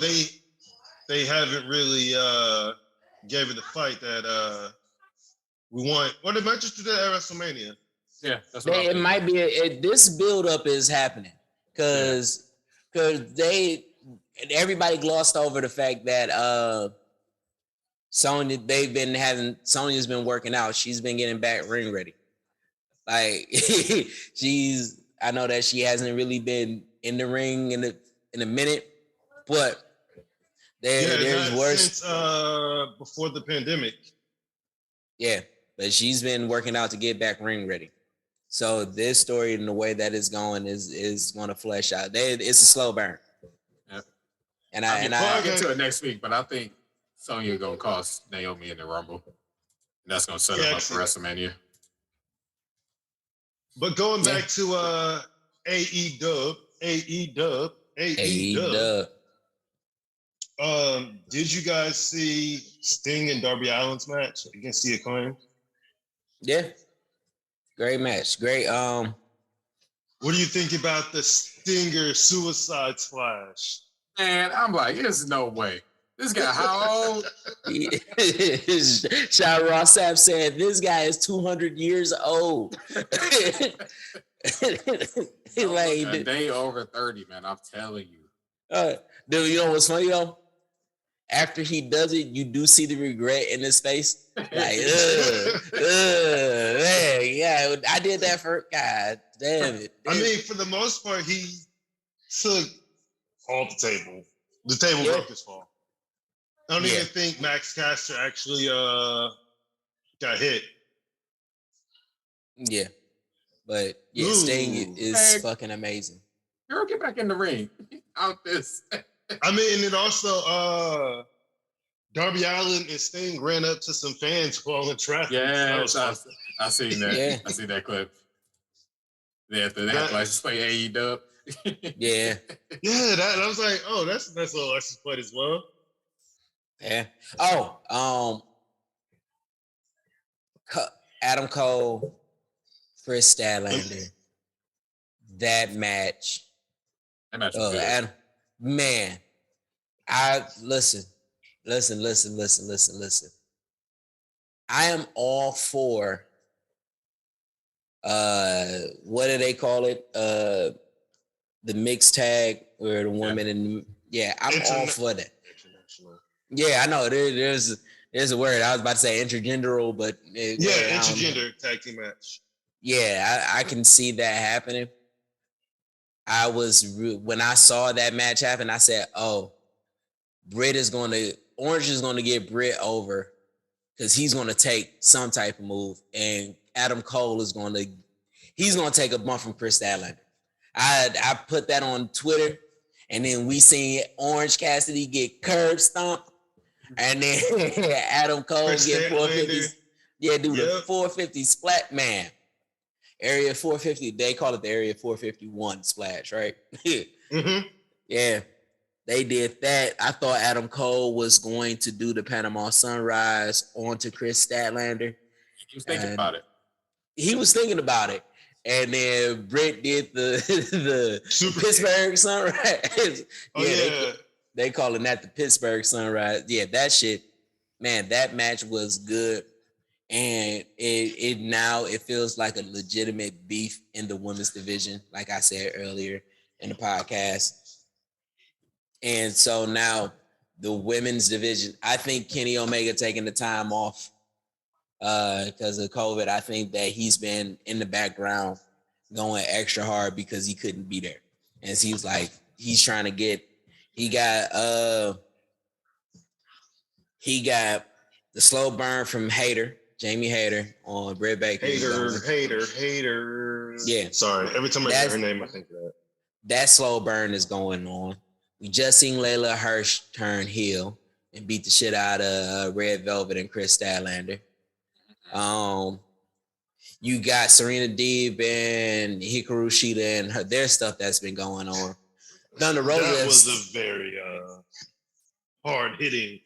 they haven't really gave it the fight that we want. Or they might just do that at WrestleMania.
Yeah, that's
what it might be. This build up is happening because everybody glossed over the fact that Sonya's been working out. She's been getting back ring ready. Like I know that she hasn't really been in the ring in a minute, but there's worse
since before the pandemic.
Yeah, but she's been working out to get back ring ready. So this story and the way that it's going is going to flesh out. It's a slow burn.
Yep.
And
I'll get to it next week, but I think Sonya gonna cost Naomi in the Rumble. And that's gonna set her up for WrestleMania.
But going back to AEW. Did you guys see Sting and Darby Allin's match against the Acclaimed?
Yeah. Great match. Great.
What do you think about the Stinger suicide splash?
Man, I'm like, there's no way. This guy, how old?
Shah Ross Sapp said, this guy is 200 years old.
Like, a day over 30, man. I'm telling you.
Dude, you know what's funny though? After he does it, you do see the regret in his face. Like, man, yeah, I did that for God damn it.
I mean, for the most part, he took all the table. The table broke his fall. I don't even think Max Caster actually got hit.
Yeah. But yeah, Sting is fucking amazing.
Girl, get back in the ring. Out this.
I mean, and then also Darby Allin and Sting ran up to some fans while in traffic.
Yeah, I seen that. Yeah. I seen that clip. They have to license play AEW.
Yeah.
Yeah, that I was like, oh, that's a nice little license plate as well.
Yeah. Oh, Adam Cole, Chris Statlander. That match.
Was good.
Man, listen. I am all for what do they call it? The mixed tag or the woman and I'm all for that. Yeah, I know there's a word. I was about to say intergenderal, but
intergender tag team match.
Yeah, I can see that happening. When I saw that match happen, I said, "Oh, Orange is going to get Britt over because he's going to take some type of move, and Adam Cole is going to take a bump from Chris Statlander." I put that on Twitter, and then we seen Orange Cassidy get curb stomped, and then Adam Cole get 450. Yeah, the 450 splat, man. Area 450, they call it the Area 451 splash, right?
Mm-hmm.
Yeah, they did that. I thought Adam Cole was going to do the Panama Sunrise onto Chris Statlander.
He was thinking about it.
He was thinking about it. And then Britt did the Pittsburgh Sunrise. They calling that the Pittsburgh Sunrise. Yeah, that shit, man, that match was good. And it now feels like a legitimate beef in the women's division, like I said earlier in the podcast. And so now the women's division, I think Kenny Omega taking the time off because of COVID. I think that he's been in the background going extra hard because he couldn't be there. And he's like, he's trying to get, he got the slow burn from Jamie Hayter on Britt Baker.
Hater. Yeah. Sorry. Every time I hear her name, I think of that.
That slow burn is going on. We just seen Layla Hirsch turn heel and beat the shit out of Red Velvet and Chris Statlander. You got Serena Deeb and Hikaru Shida and their stuff that's been going on. Thunder Rosa.
That was a very hard-hitting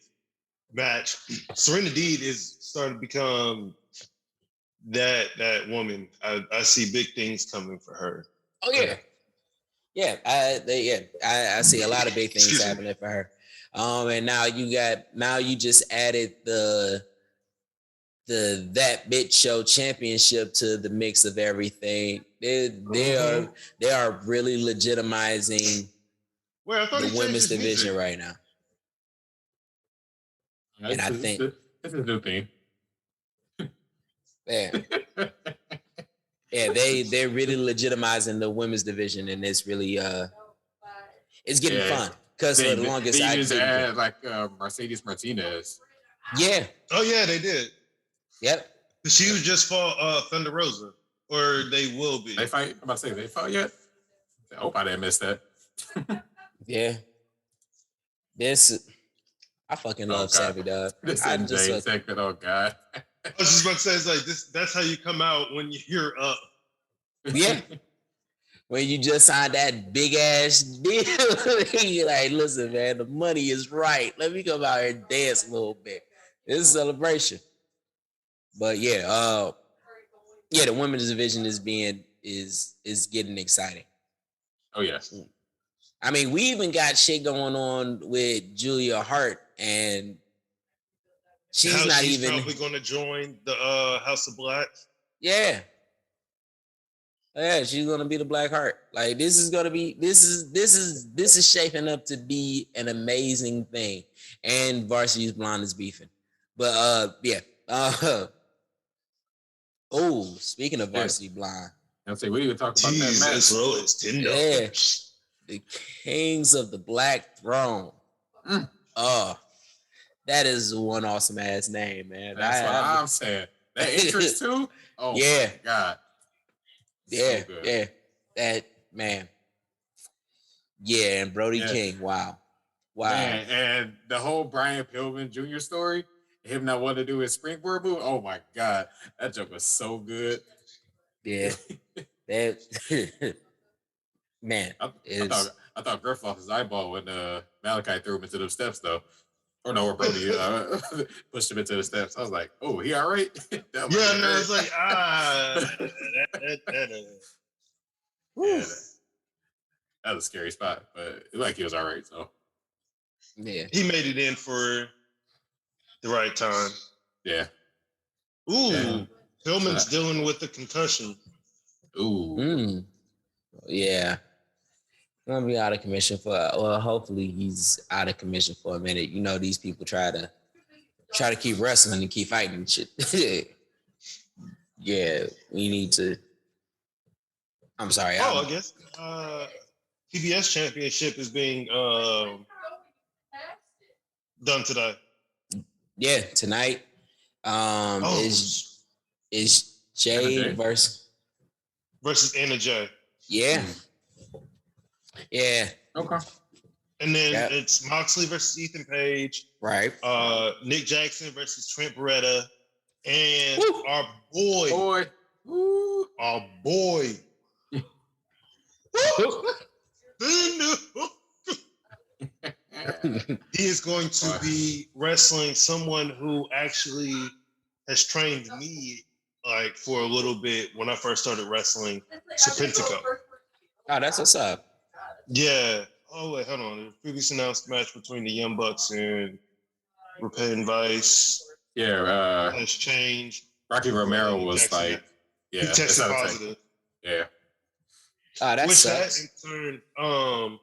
match. Serena Deeb is starting to become that woman. I see big things coming for her.
Oh yeah. Yeah, I see a lot of big things happening for her. And now you just added the the That Bitch Show Championship to the mix of everything. They are really legitimizing the women's division right now. And I think
this is a new thing.
Yeah. They're really legitimizing the women's division, and it's really it's getting fun. Because for the longest
they used to add like Mercedes Martinez.
Yeah.
Oh yeah, they did.
Yep.
She was just for Thunder Rosa, or they will be.
They fight. I'm about to say they fought yet. I hope I didn't miss that.
Yeah. I fucking love Savvy, dog.
This is James segment. Oh God.
I was just about to say, it's like this. That's how you come out when you're up.
Yeah. When you just signed that big ass deal, you're like, listen, man, the money is right. Let me come out here and dance a little bit. It's a celebration. But the women's division is getting exciting.
Oh yes.
I mean, we even got shit going on with Julia Hart, and she's
probably going to join the House of Black.
Yeah. Yeah, she's gonna be the Black Heart. Like this is shaping up to be an amazing thing. And Varsity's Blonde is beefing. But speaking of Varsity Blonde.
I'll say we even talk about that match.
As low as $10.
The Kings of the Black Throne. That is one awesome ass name, man.
That's what I'm saying. That interest too? Oh my God.
Yeah, so yeah. That man. Yeah, and Brody King. Wow.
Man, and the whole Brian Pillman Jr. story, him not wanting to do his springboard move. Oh my God. That joke was so good.
Yeah. That man.
I thought Griff lost his eyeball when Malachi threw him into the steps though. Or no, or Brody pushed him into the steps. I was like, "Oh, he all right?"
It's like
that was a scary spot, but like he was all right. So
yeah,
he made it in for the right time.
Yeah.
Pillman's dealing with the concussion.
Yeah. Gonna be out of commission hopefully he's out of commission for a minute. You know, these people try to keep wrestling and keep fighting and shit. Yeah, we need to. I'm sorry.
I guess PBS Championship is being done today.
Yeah, tonight. Is Jay versus
Anna Jay.
Yeah. Yeah.
Okay.
And then it's Moxley versus Ethan Page.
Right.
Nick Jackson versus Trent Beretta. And our boy. Our boy. He is going to be wrestling someone who actually has trained me like for a little bit when I first started wrestling, Serpentico.
Oh, that's what's up.
Yeah. Oh wait, hold on. The previous announced match between the Young Bucks and Rapé and Vice.
Yeah.
Has changed.
Rocky Romero was
Jackson,
like,
he tested positive.
Yeah.
Oh, that sucks.
That in turn,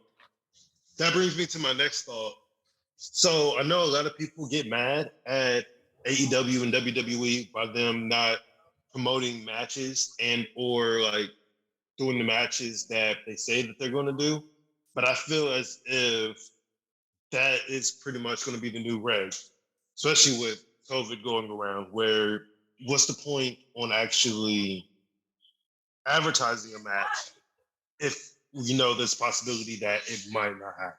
that brings me to my next thought. So I know a lot of people get mad at AEW and WWE by them not promoting matches and or like doing the matches that they say that they're going to do. But I feel as if that is pretty much going to be the new reg, especially with COVID going around, where what's the point on actually advertising a match if you know there's a possibility that it might not happen?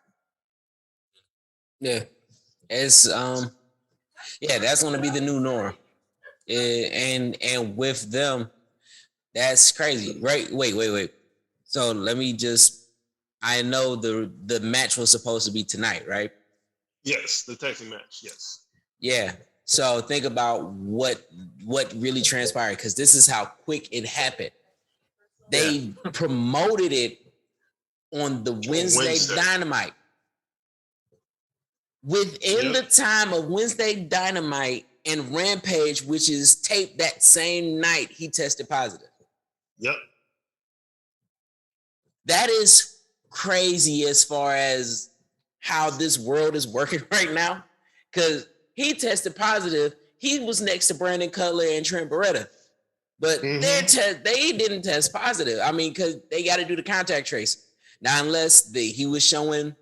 Yeah. It's that's going to be the new norm. And with them, that's crazy, right? Wait. So let me I know the match was supposed to be tonight, right?
Yes, the tag team match, yes.
Yeah. So think about what really transpired, because this is how quick it happened. They promoted it on the Wednesday Dynamite. Within the time of Wednesday Dynamite, and Rampage, which is taped that same night he tested positive.
Yep.
That is crazy as far as how this world is working right now. Because he tested positive. He was next to Brandon Cutler and Trent Beretta. But they didn't test positive. I mean, because they got to do the contact trace. Now, unless he was showing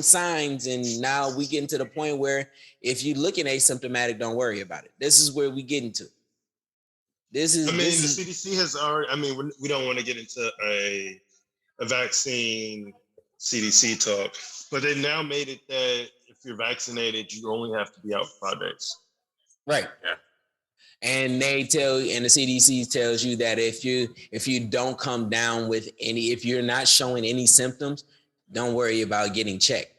signs, and now we getting to the point where if you're looking asymptomatic, don't worry about it. This is where we get into.
The CDC has already. I mean, we don't want to get into a vaccine CDC talk, but they now made it that if you're vaccinated, you only have to be out for 5 days.
Right.
Yeah.
And the CDC tells you that if you don't come down with if you're not showing any symptoms, don't worry about getting checked.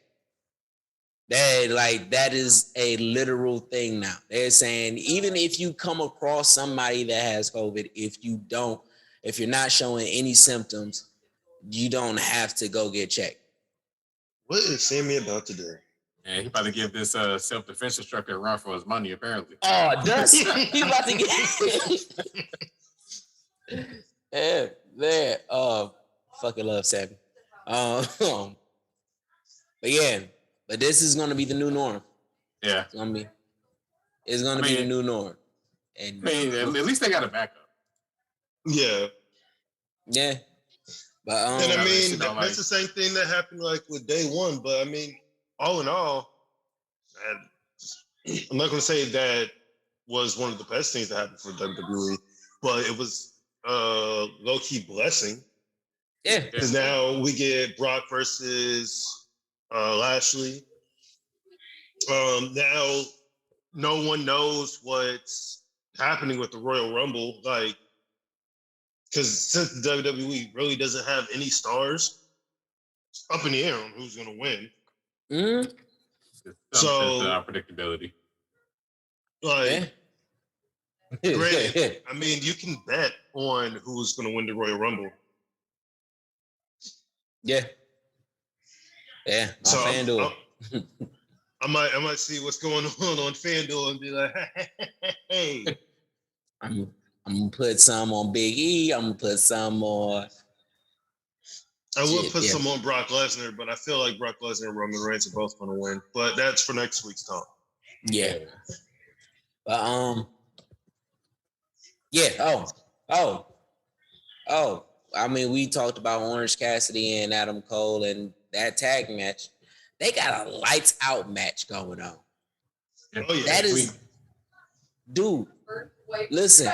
That is a literal thing now. They're saying even if you come across somebody that has COVID, if you're not showing any symptoms, you don't have to go get checked.
What is Sammy about to do?
Yeah, he about to give this self-defense instructor a run for his money, apparently.
Oh, does he about to get? Yeah, man. Fucking love Sammy. But this is gonna be the new norm.
Yeah,
it's gonna be the new norm. And
at least they got a backup.
Yeah.
Yeah. But
and I mean that's the same thing that happened like with day one. But I mean, all in all, I'm not gonna say that was one of the best things that happened for WWE, but it was a low-key blessing.
Yeah.
Because now we get Brock versus Lashley. Now no one knows what's happening with the Royal Rumble, like, because since the WWE really doesn't have any stars, it's up in the air on who's going to win.
Mm-hmm.
So unpredictability.
Like, granted, I mean, you can bet on who's going to win the Royal Rumble.
Yeah. Yeah.
So
FanDuel.
I might see what's going on FanDuel and be like, hey.
I'm gonna put some on Big E. I'm gonna put some on.
I would put some on Brock Lesnar, but I feel like Brock Lesnar and Roman Reigns are both going to win. But that's for next week's talk.
Yeah. But yeah. Oh. I mean, we talked about Orange Cassidy and Adam Cole and that tag match. They got a lights out match going on.
Oh yeah.
That is, dude. Listen,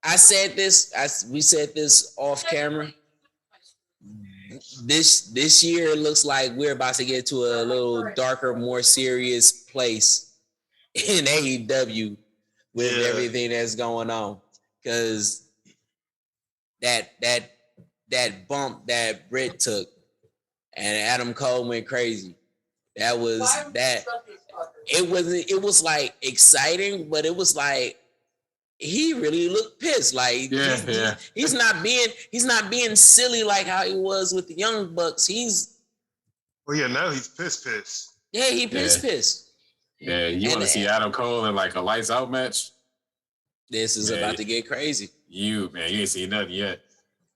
we said this off camera. This year it looks like we're about to get to a little darker, more serious place in AEW with everything that's going on. Because that bump that Britt took and Adam Cole went crazy. It was like exciting, but it was like he really looked pissed. Like he's not being silly like how he was with the Young Bucks.
Now he's pissed.
Yeah, he pissed.
Yeah, you want to see Adam Cole in like a lights out match?
This is about to get crazy.
You ain't seen nothing yet.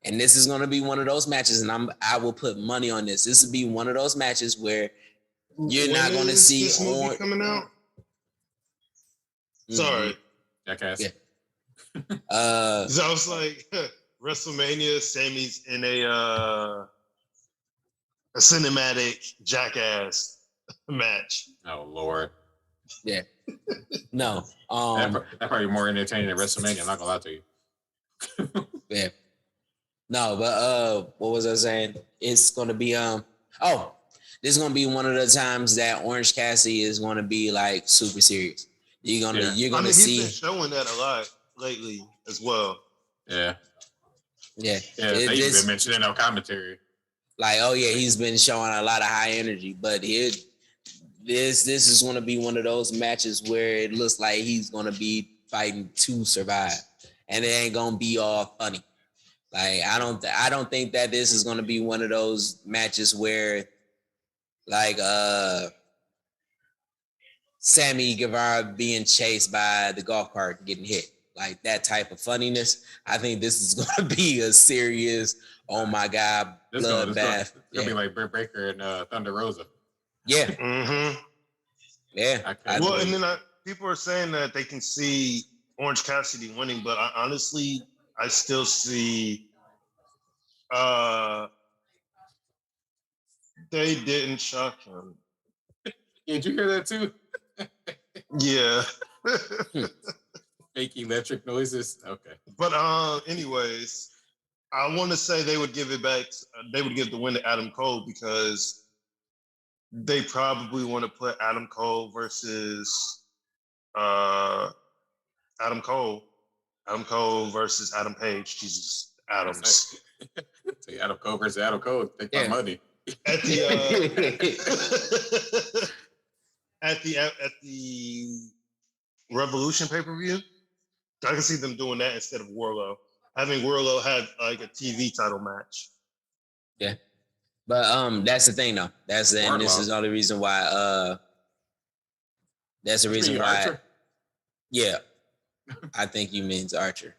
And this is gonna be one of those matches, and I will put money on this. This will be one of those matches where you're not gonna see
this movie coming out. Sorry,
Jackass.
Yeah.
I was like, WrestleMania, Sammy's in a cinematic Jackass match.
Oh Lord.
Yeah. No.
That's probably more entertaining than WrestleMania. I'm not gonna lie to you.
Yeah. No, but what was I saying? It's gonna be this is gonna be one of the times that Orange Cassidy is gonna be like super serious. You're gonna see.
He's been showing that a lot lately as well.
Yeah.
Yeah.
They've been mentioning on commentary.
Like, oh yeah, he's been showing a lot of high energy, but this is gonna be one of those matches where it looks like he's gonna be fighting to survive, and it ain't gonna be all funny. Like I don't think that this is gonna be one of those matches where, like, Sammy Guevara being chased by the golf cart and getting hit. Like that type of funniness. I think this is going to be a serious, oh my God, bloodbath.
It's going to be like Britt Baker and Thunder Rosa.
Yeah.
Mm-hmm.
Yeah.
Well, and then people are saying that they can see Orange Cassidy winning, but I still see they didn't shock him.
Did you hear that too?
Yeah.
Fake electric noises. Okay.
But anyways, I want to say they would give it back. They would give the win to Adam Cole because they probably want to put Adam Cole versus Adam Cole versus Adam Page. Jesus, Adams.
Say Adam Cole versus Adam Cole. Take my money.
At the at the Revolution pay-per-view, I can see them doing that instead of Wardlow. Having Wardlow have like a TV title match.
Yeah. But that's the thing though. And this is the only reason why that's the reason why Archer? Yeah. I think you means Archer.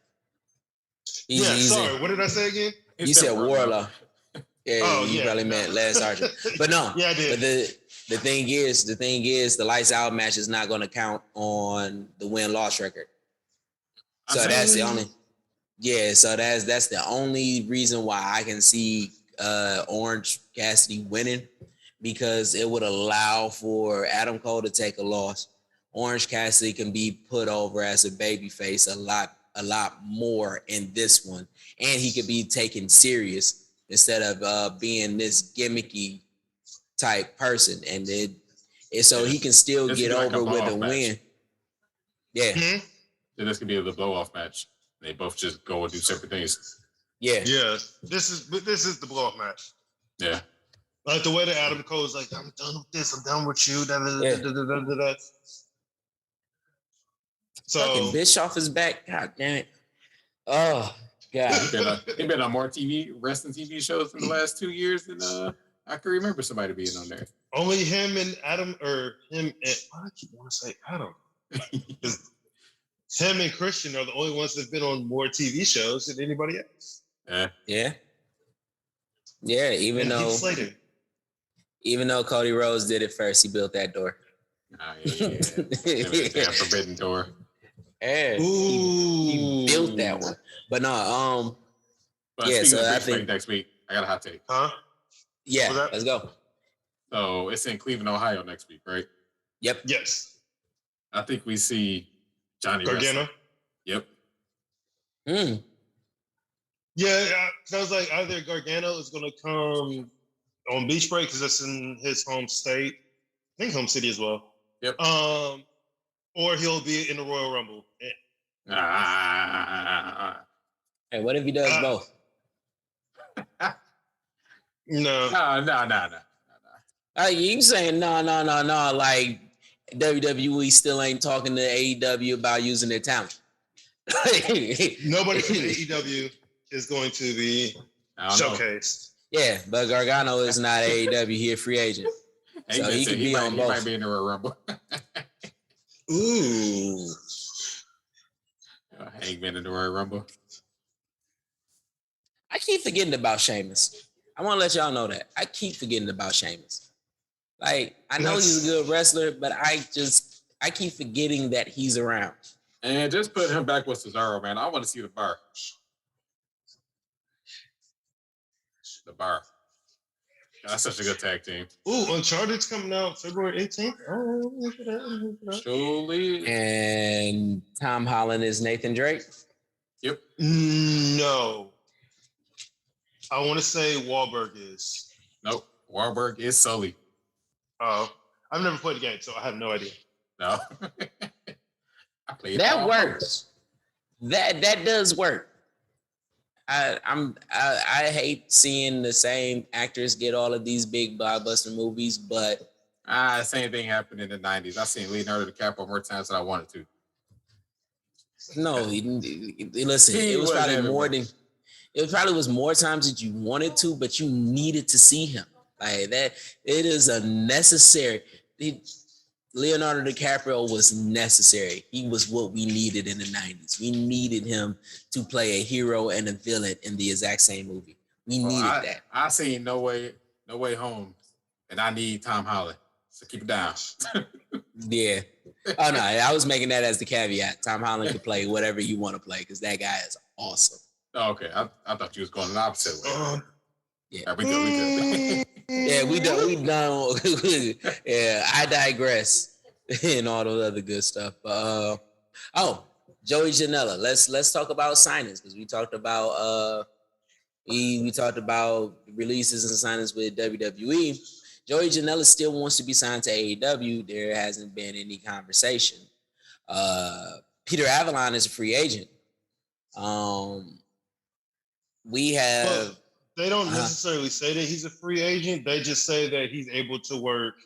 Sorry, what did I say again?
You said Wardlow. Yeah, you probably meant Lance Archer. But no.
Yeah, I did.
But the thing is, the lights out match is not going to count on the win-loss record. So that's the only. Yeah, so that's the only reason why I can see Orange Cassidy winning, because it would allow for Adam Cole to take a loss. Orange Cassidy can be put over as a babyface a lot more in this one, and he could be taken serious instead of being this gimmicky type person, and so he can still get over with a win. Yeah.
Mm-hmm.
Then this could be the blow-off match. They both just go and do separate things.
Yeah.
Yeah. This is the blow-off match.
Yeah.
Like the way that Adam Cole's like, I'm done with this. I'm done with you. So
fucking Bischoff is back. God damn it. Oh God.
He's been on more wrestling TV shows in the last 2 years than I can remember somebody being on there.
Only him and Adam, or him and why do I keep wanting to say Adam? Him and Christian are the only ones that've been on more TV shows than anybody else.
Yeah. Even though Cody Rhodes did it first, he built that door.
Damn forbidden door.
Yeah, he built that one. But no,
so I think next week I got a hot take.
Huh?
Yeah, let's go.
So it's in Cleveland, Ohio next week, right?
Yep.
Yes.
I think we see Johnny
Gargano.
Yep.
Yeah, because I was like, either Gargano is going to come on Beach Break because that's in his home state. I think home city as well.
Yep.
Or he'll be in the Royal Rumble.
Hey, what if he does both?
No.
You saying no? Like WWE still ain't talking to AEW about using their talent.
Nobody from AEW is going to be showcased.
Yeah, but Gargano is not AEW. He a free agent, so he could be on both.
He might be in the Royal Rumble.
Ooh.
Hangman in the Royal Rumble.
I keep forgetting about Sheamus. I want to let y'all know that. I keep forgetting about Sheamus. Like, I know he's a good wrestler, but I keep forgetting that he's around.
And just put him back with Cesaro, man. I want to see the bar. The bar. That's such a good tag team.
Ooh, Uncharted's coming out February 18th. Oh, look at that.
Surely.
And Tom Holland is Nathan Drake?
Yep.
No. I want to say Wahlberg is.
Nope. Wahlberg is Sully.
Oh. I've never played the game, so I have no idea.
No.
That works. That does work. I hate seeing the same actors get all of these big blockbuster movies, but
same thing happened in the 90s. I've seen Leonardo DiCaprio more times than I wanted to.
No, listen, it was probably more than it probably was more times that you wanted to, but you needed to see him. Like that, it is a necessary. Leonardo DiCaprio was necessary. He was what we needed in the 90s. We needed him to play a hero and a villain in the exact same movie. We needed that.
I seen No Way Home, and I need Tom Holland. So keep it down.
Yeah. Oh no, I was making that as the caveat. Tom Holland can play whatever you want to play because that guy is awesome.
Oh, okay. I thought you was going the opposite way.
Yeah.
Right, we good.
Yeah, we done. Yeah, I digress and all those other good stuff. Joey Janela. Let's talk about signings because we talked about we talked about releases and signings with WWE. Joey Janela still wants to be signed to AEW. There hasn't been any conversation. Peter Avalon is a free agent. We have.
Well, they don't necessarily say that he's a free agent. They just say that he's able to work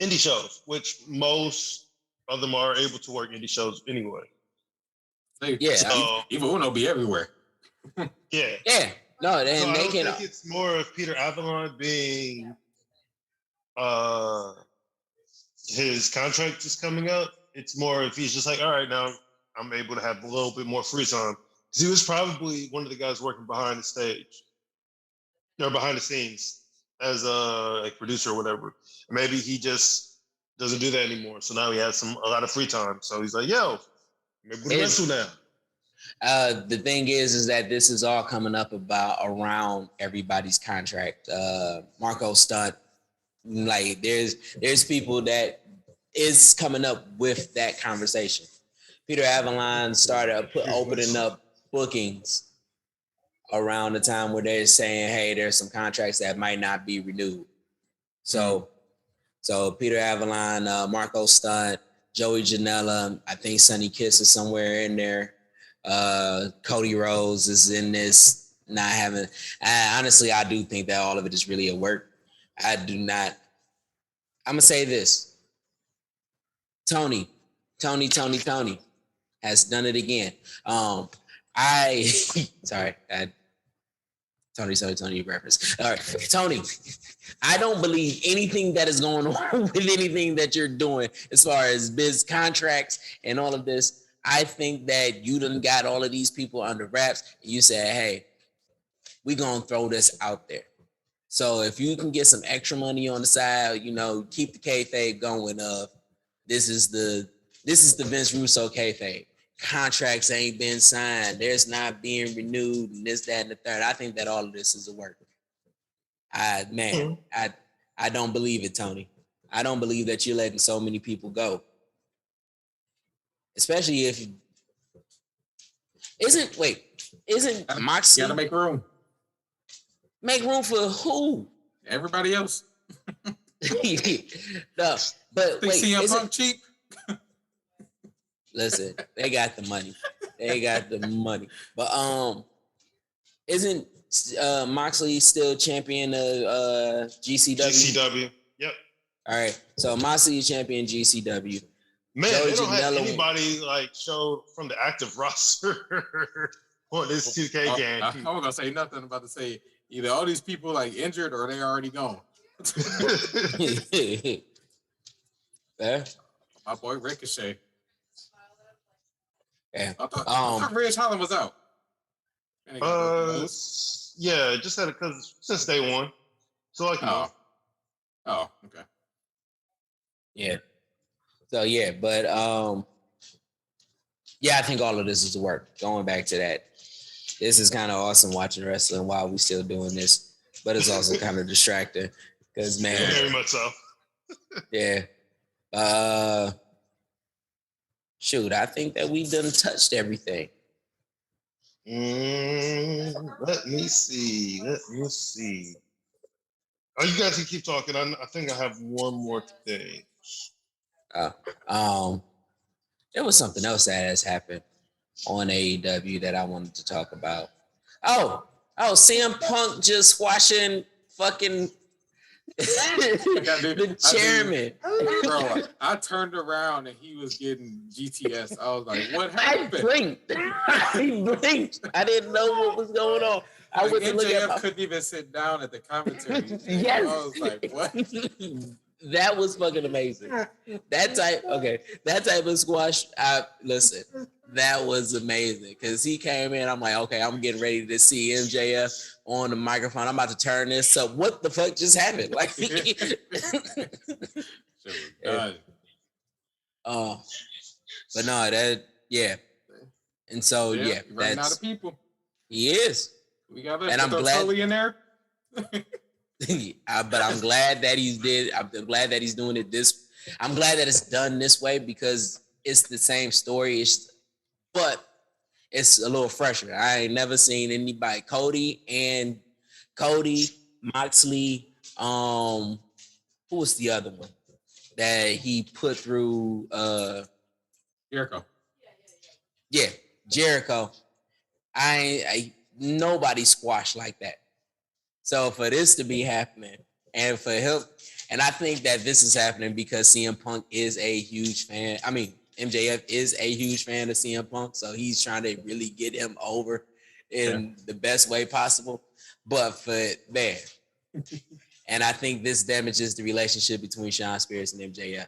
indie shows, which most of them are able to work indie shows anyway.
Yeah,
so, Evil Uno be everywhere.
Yeah.
No,
they can. I think it's more of Peter Avalon being his contract is coming up. It's more if he's just like, all right, now I'm able to have a little bit more free time. Because he was probably one of the guys working behind the stage or behind the scenes as a producer or whatever. Maybe he just doesn't do that anymore. So now he has a lot of free time. So he's like, yo, maybe we'll wrestle now.
The thing is that this is all coming up around everybody's contract. Marco Stunt, like there's people that is coming up with that conversation. Peter Avalon started opening up bookings around the time where they're saying, hey, there's some contracts that might not be renewed. So Peter Avalon, Marco Stunt, Joey Janela, I think Sonny Kiss is somewhere in there. Cody Rhodes is in this, not having. Honestly, I do think that all of it is really a work. I'm gonna say this. Tony has done it again. Tony reference. All right, Tony. I don't believe anything that is going on with anything that you're doing as far as biz contracts and all of this. I think that you done got all of these people under wraps. And you said, hey, we're going to throw this out there. So if you can get some extra money on the side, keep the kayfabe going of this is the Vince Russo kayfabe. Contracts ain't been signed. There's not being renewed and this, that, and the third. I think that all of this is a work. I don't believe it, Tony. I don't believe that you're letting so many people go. Especially if isn't Moxie
gotta make room.
Make room for who?
Everybody else.
No, but wait,
CM Punk cheap?
Listen, they got the money. But isn't Moxley still champion of GCW?
GCW. Yep.
All right. So Moxley is champion GCW.
Man, they don't have anybody show from the active roster on this 2K game.
I was gonna say nothing about to say either all these people injured or they already gone.
Yeah.
My boy Ricochet.
Yeah.
I thought Ridge Holland was out.
Yeah, just had it because since day one. So
Oh, okay.
Yeah. So yeah, but I think all of this is work. Going back to that, this is kind of awesome watching wrestling while we still doing this, but it's also kind of distracting because man,
very much so.
Yeah. Shoot, I think that we done touched everything.
Let me see. Oh, you guys can keep talking. I think I have one more thing.
There was something else that has happened on AEW that I wanted to talk about. CM Punk just squashing fucking The chairman.
Bro, I turned around and he was getting GTS. I was like, what happened?
I blinked. I didn't know what was going on. I
like,
wasn't looking at
couldn't even sit down at the commentary.
Yes.
I was like, what?
That was fucking amazing. That type of squash. Listen, that was amazing because he came in. I'm like, okay, I'm getting ready to see MJF on the microphone. I'm about to turn this up. What the fuck just happened? Like, but no, and so
running out of people.
He is.
We got this.
And I'm glad
Tully in there.
But I'm glad that I'm glad that he's doing it this. I'm glad that it's done this way because it's the same story. But it's a little fresher. I ain't never seen anybody. Cody, Moxley. Who was the other one that he put through?
Jericho.
Yeah, Jericho. Nobody squashed like that. So for this to be happening, and for him, and I think that this is happening because CM Punk is a huge fan. I mean, MJF is a huge fan of CM Punk, so he's trying to really get him over in the best way possible. But and I think this damages the relationship between Shawn Spears and MJF.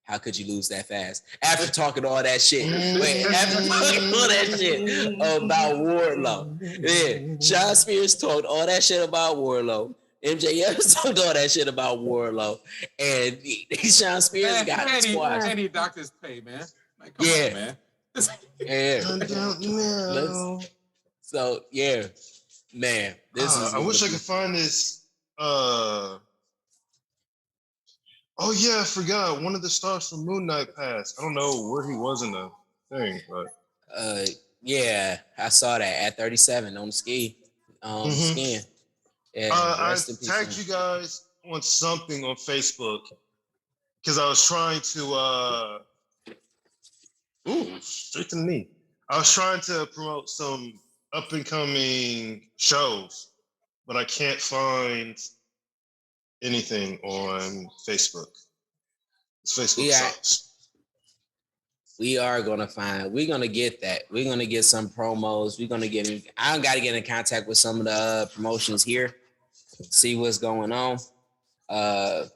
How could you lose that fast? After talking all that shit. After talking all that shit about Wardlow. Yeah, Shawn Spears talked all that shit about Wardlow. MJF talked all that shit about Wardlow. And Shawn Spears got squashed.
Any doctors pay, man. Like, come on, man.
So, man. This is.
I wish I could find this. Oh yeah, I forgot. One of the stars from Moon Knight passed. I don't know where he was in the thing, but
I saw that at 37 on the ski. Skin. Yeah,
I tagged you guys on something on Facebook because I was trying to straight to me. I was trying to promote some up and coming shows, but I can't find anything on Facebook. Facebook sucks.
We're gonna get that. We're gonna get some promos. I gotta get in contact with some of the promotions here, see what's going on. But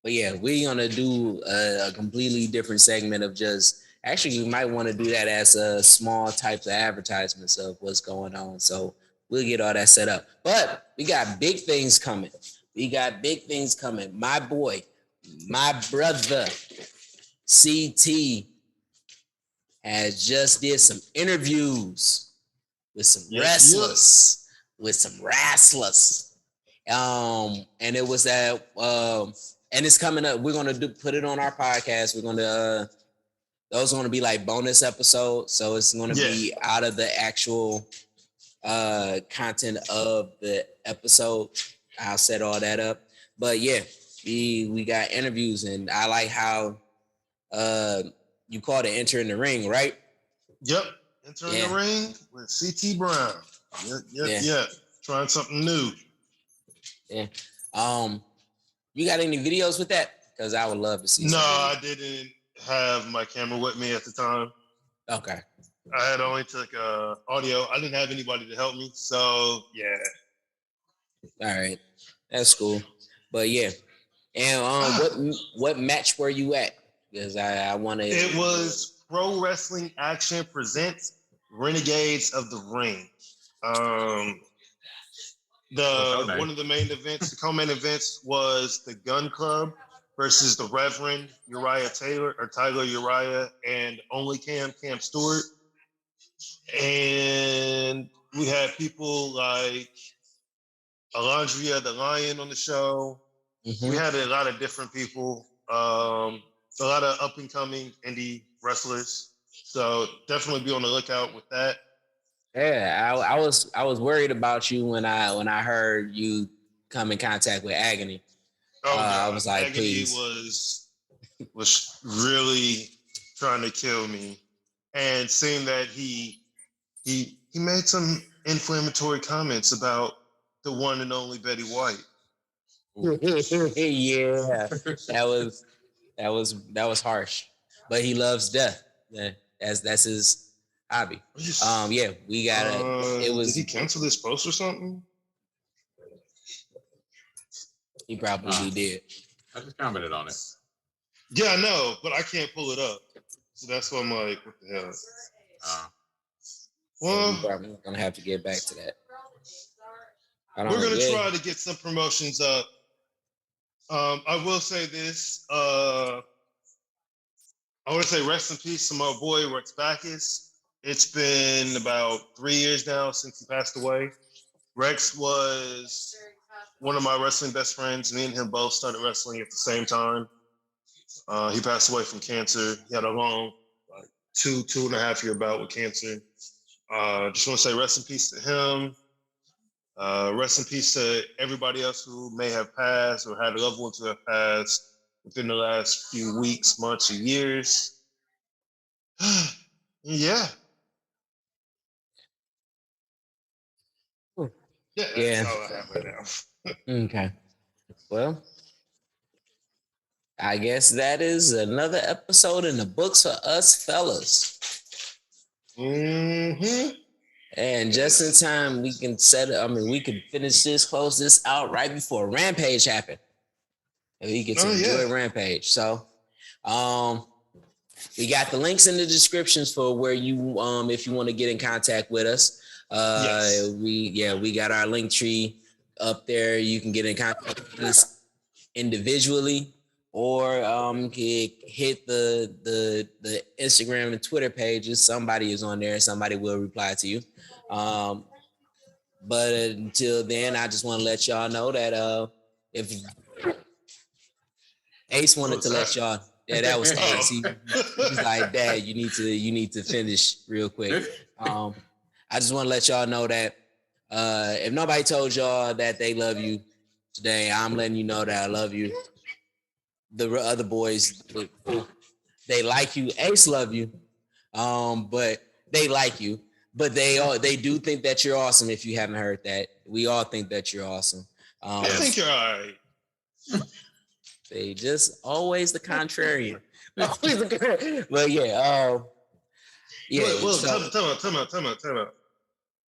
yeah, we're gonna do a completely different segment of just. Actually, we might want to do that as a small types of advertisements of what's going on. So we'll get all that set up. But we got big things coming. My boy, my brother, CT has just did some interviews with some wrestlers. And it was that and it's coming up. We're gonna put it on our podcast. We're gonna those are gonna be like bonus episodes. So it's gonna be out of the actual content of the episode. I'll set all that up. But yeah, we got interviews, and I like how you call it enter in the ring, right?
Yep. Enter in the ring with CT Brown. Yep. Trying something new.
Yeah. You got any videos with that? Because I would love to see.
No, I didn't have my camera with me at the time.
Okay.
I had only took audio. I didn't have anybody to help me. So yeah.
All right. That's cool. But yeah. And what match were you at? Because I want to.
It was Pro Wrestling Action Presents Renegades of the Ring. One of the main events, the co-main events, was the Gun Club versus the Reverend Tyler Uriah, and Only Cam Stewart. And we had people like Alondria the Lion on the show. Mm-hmm. We had a lot of different people, a lot of up and coming indie wrestlers. So definitely be on the lookout with that.
Yeah, I was worried about you when I heard you come in contact with Agony. I was like,
Agony
please.
was really trying to kill me, and seeing that he made some inflammatory comments about the one and only Betty White.
Yeah, that was harsh. But he loves death. Yeah, that's his hobby. Yeah, we gotta. It
Did he
was.
cancel this post or something?
He probably did.
I just commented on it.
Yeah, I know, but I can't pull it up. So that's why I'm like, what the hell?
Well, we're probably gonna have to get back to that.
We're gonna try to get some promotions up. I will say this. I want to say rest in peace to my boy Rex Backus. It's been about 3 years now since he passed away. Rex was one of my wrestling best friends. Me and him both started wrestling at the same time. He passed away from cancer. He had a long, like 2.5 year bout with cancer. Just want to say rest in peace to him. Rest in peace to everybody else who may have passed or had loved ones who have passed within the last few weeks, months, or years. Yeah. That's all I have right now.
Okay. Well, I guess that is another episode in the books for us fellas.
Mm-hmm.
And just in time, we can we can finish this, close this out right before Rampage happened. And we get to enjoy Rampage. So, we got the links in the descriptions for where you, if you want to get in contact with us. We got our link tree up there. You can get in contact with us individually, or hit the Instagram and Twitter pages. Somebody is on there. Somebody will reply to you. But until then, I just want to let y'all know that if Ace wanted to let y'all, that was Ace. He's like, Dad, you need to finish real quick. I just want to let y'all know that if nobody told y'all that they love you today, I'm letting you know that I love you. The other boys, they like you. Ace love you, but they like you. But they do think that you're awesome. If you haven't heard that, we all think that you're awesome.
I think you're all right.
They just always the contrarian. But yeah,
Time out.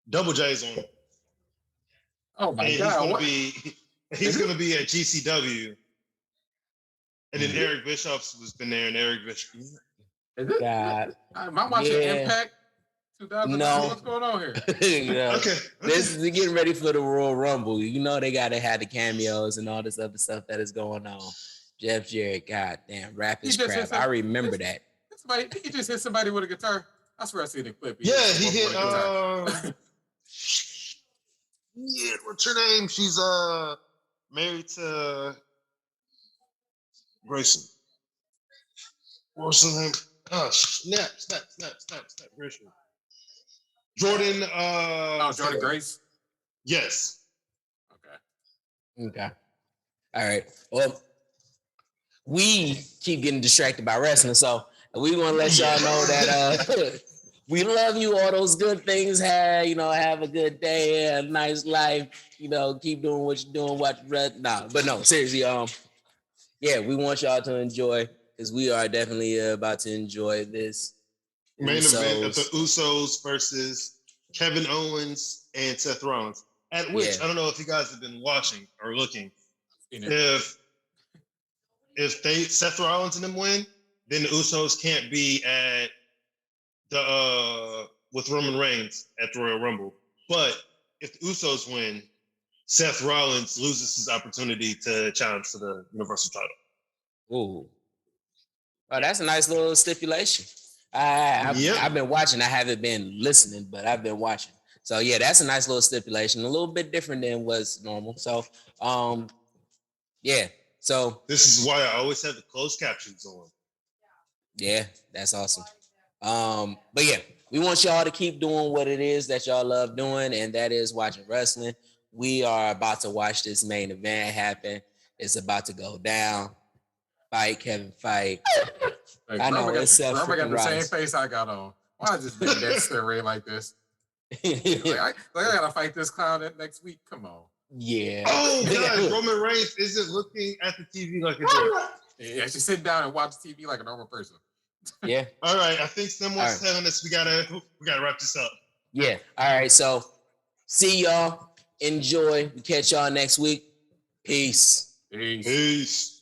Double J's on.
Oh my God!
He's gonna be at GCW, and then Eric Bischoff's was been there, and Eric Bischoff.
Is it? God. Am I watching Impact 2000? No. What's going on here?
Okay. This is getting ready for the Royal Rumble. You know they gotta have the cameos and all this other stuff that is going on. Jeff Jarrett, goddamn, rap is crap. I remember that.
He just hit somebody with a guitar. I swear I seen the clip.
He hit. What's her name? She's married to Grayson. What's her name? Snap. Grayson. Jordan.
Jordan Grace.
Yes.
Okay. All right. Well, we keep getting distracted by wrestling, so we want to let y'all know that we love you. All those good things. Have a good day, a nice life. Keep doing what you're doing. But no, seriously. We want y'all to enjoy, because we are definitely about to enjoy this
main event of the Usos versus Kevin Owens and Seth Rollins. At which I don't know if you guys have been watching or looking. If Seth Rollins and them win, then the Usos can't be at with Roman Reigns at the Royal Rumble. But if the Usos win, Seth Rollins loses his opportunity to challenge for the Universal title.
Ooh. Oh, that's a nice little stipulation. I've been watching. I haven't been listening, but I've been watching. So yeah, that's a nice little stipulation. A little bit different than what's normal. So So
this is why I always have the closed captions on.
Yeah, that's awesome. But yeah, we want y'all to keep doing what it is that y'all love doing, and that is watching wrestling. We are about to watch this main event happen. It's about to go down. Fight, Kevin, fight.
I know it's Seth. I got the same face I got on. Why is this big that staring like this? I gotta fight this clown next week. Come on.
Yeah.
Oh God, Roman Reigns isn't looking at the TV like a dick.
Yeah, she sit down and watch TV like a normal person.
Yeah.
All right, I think someone's telling us we gotta wrap this up.
Yeah. All right. So see y'all. Enjoy. We catch y'all next week. Peace.
Peace.
Peace.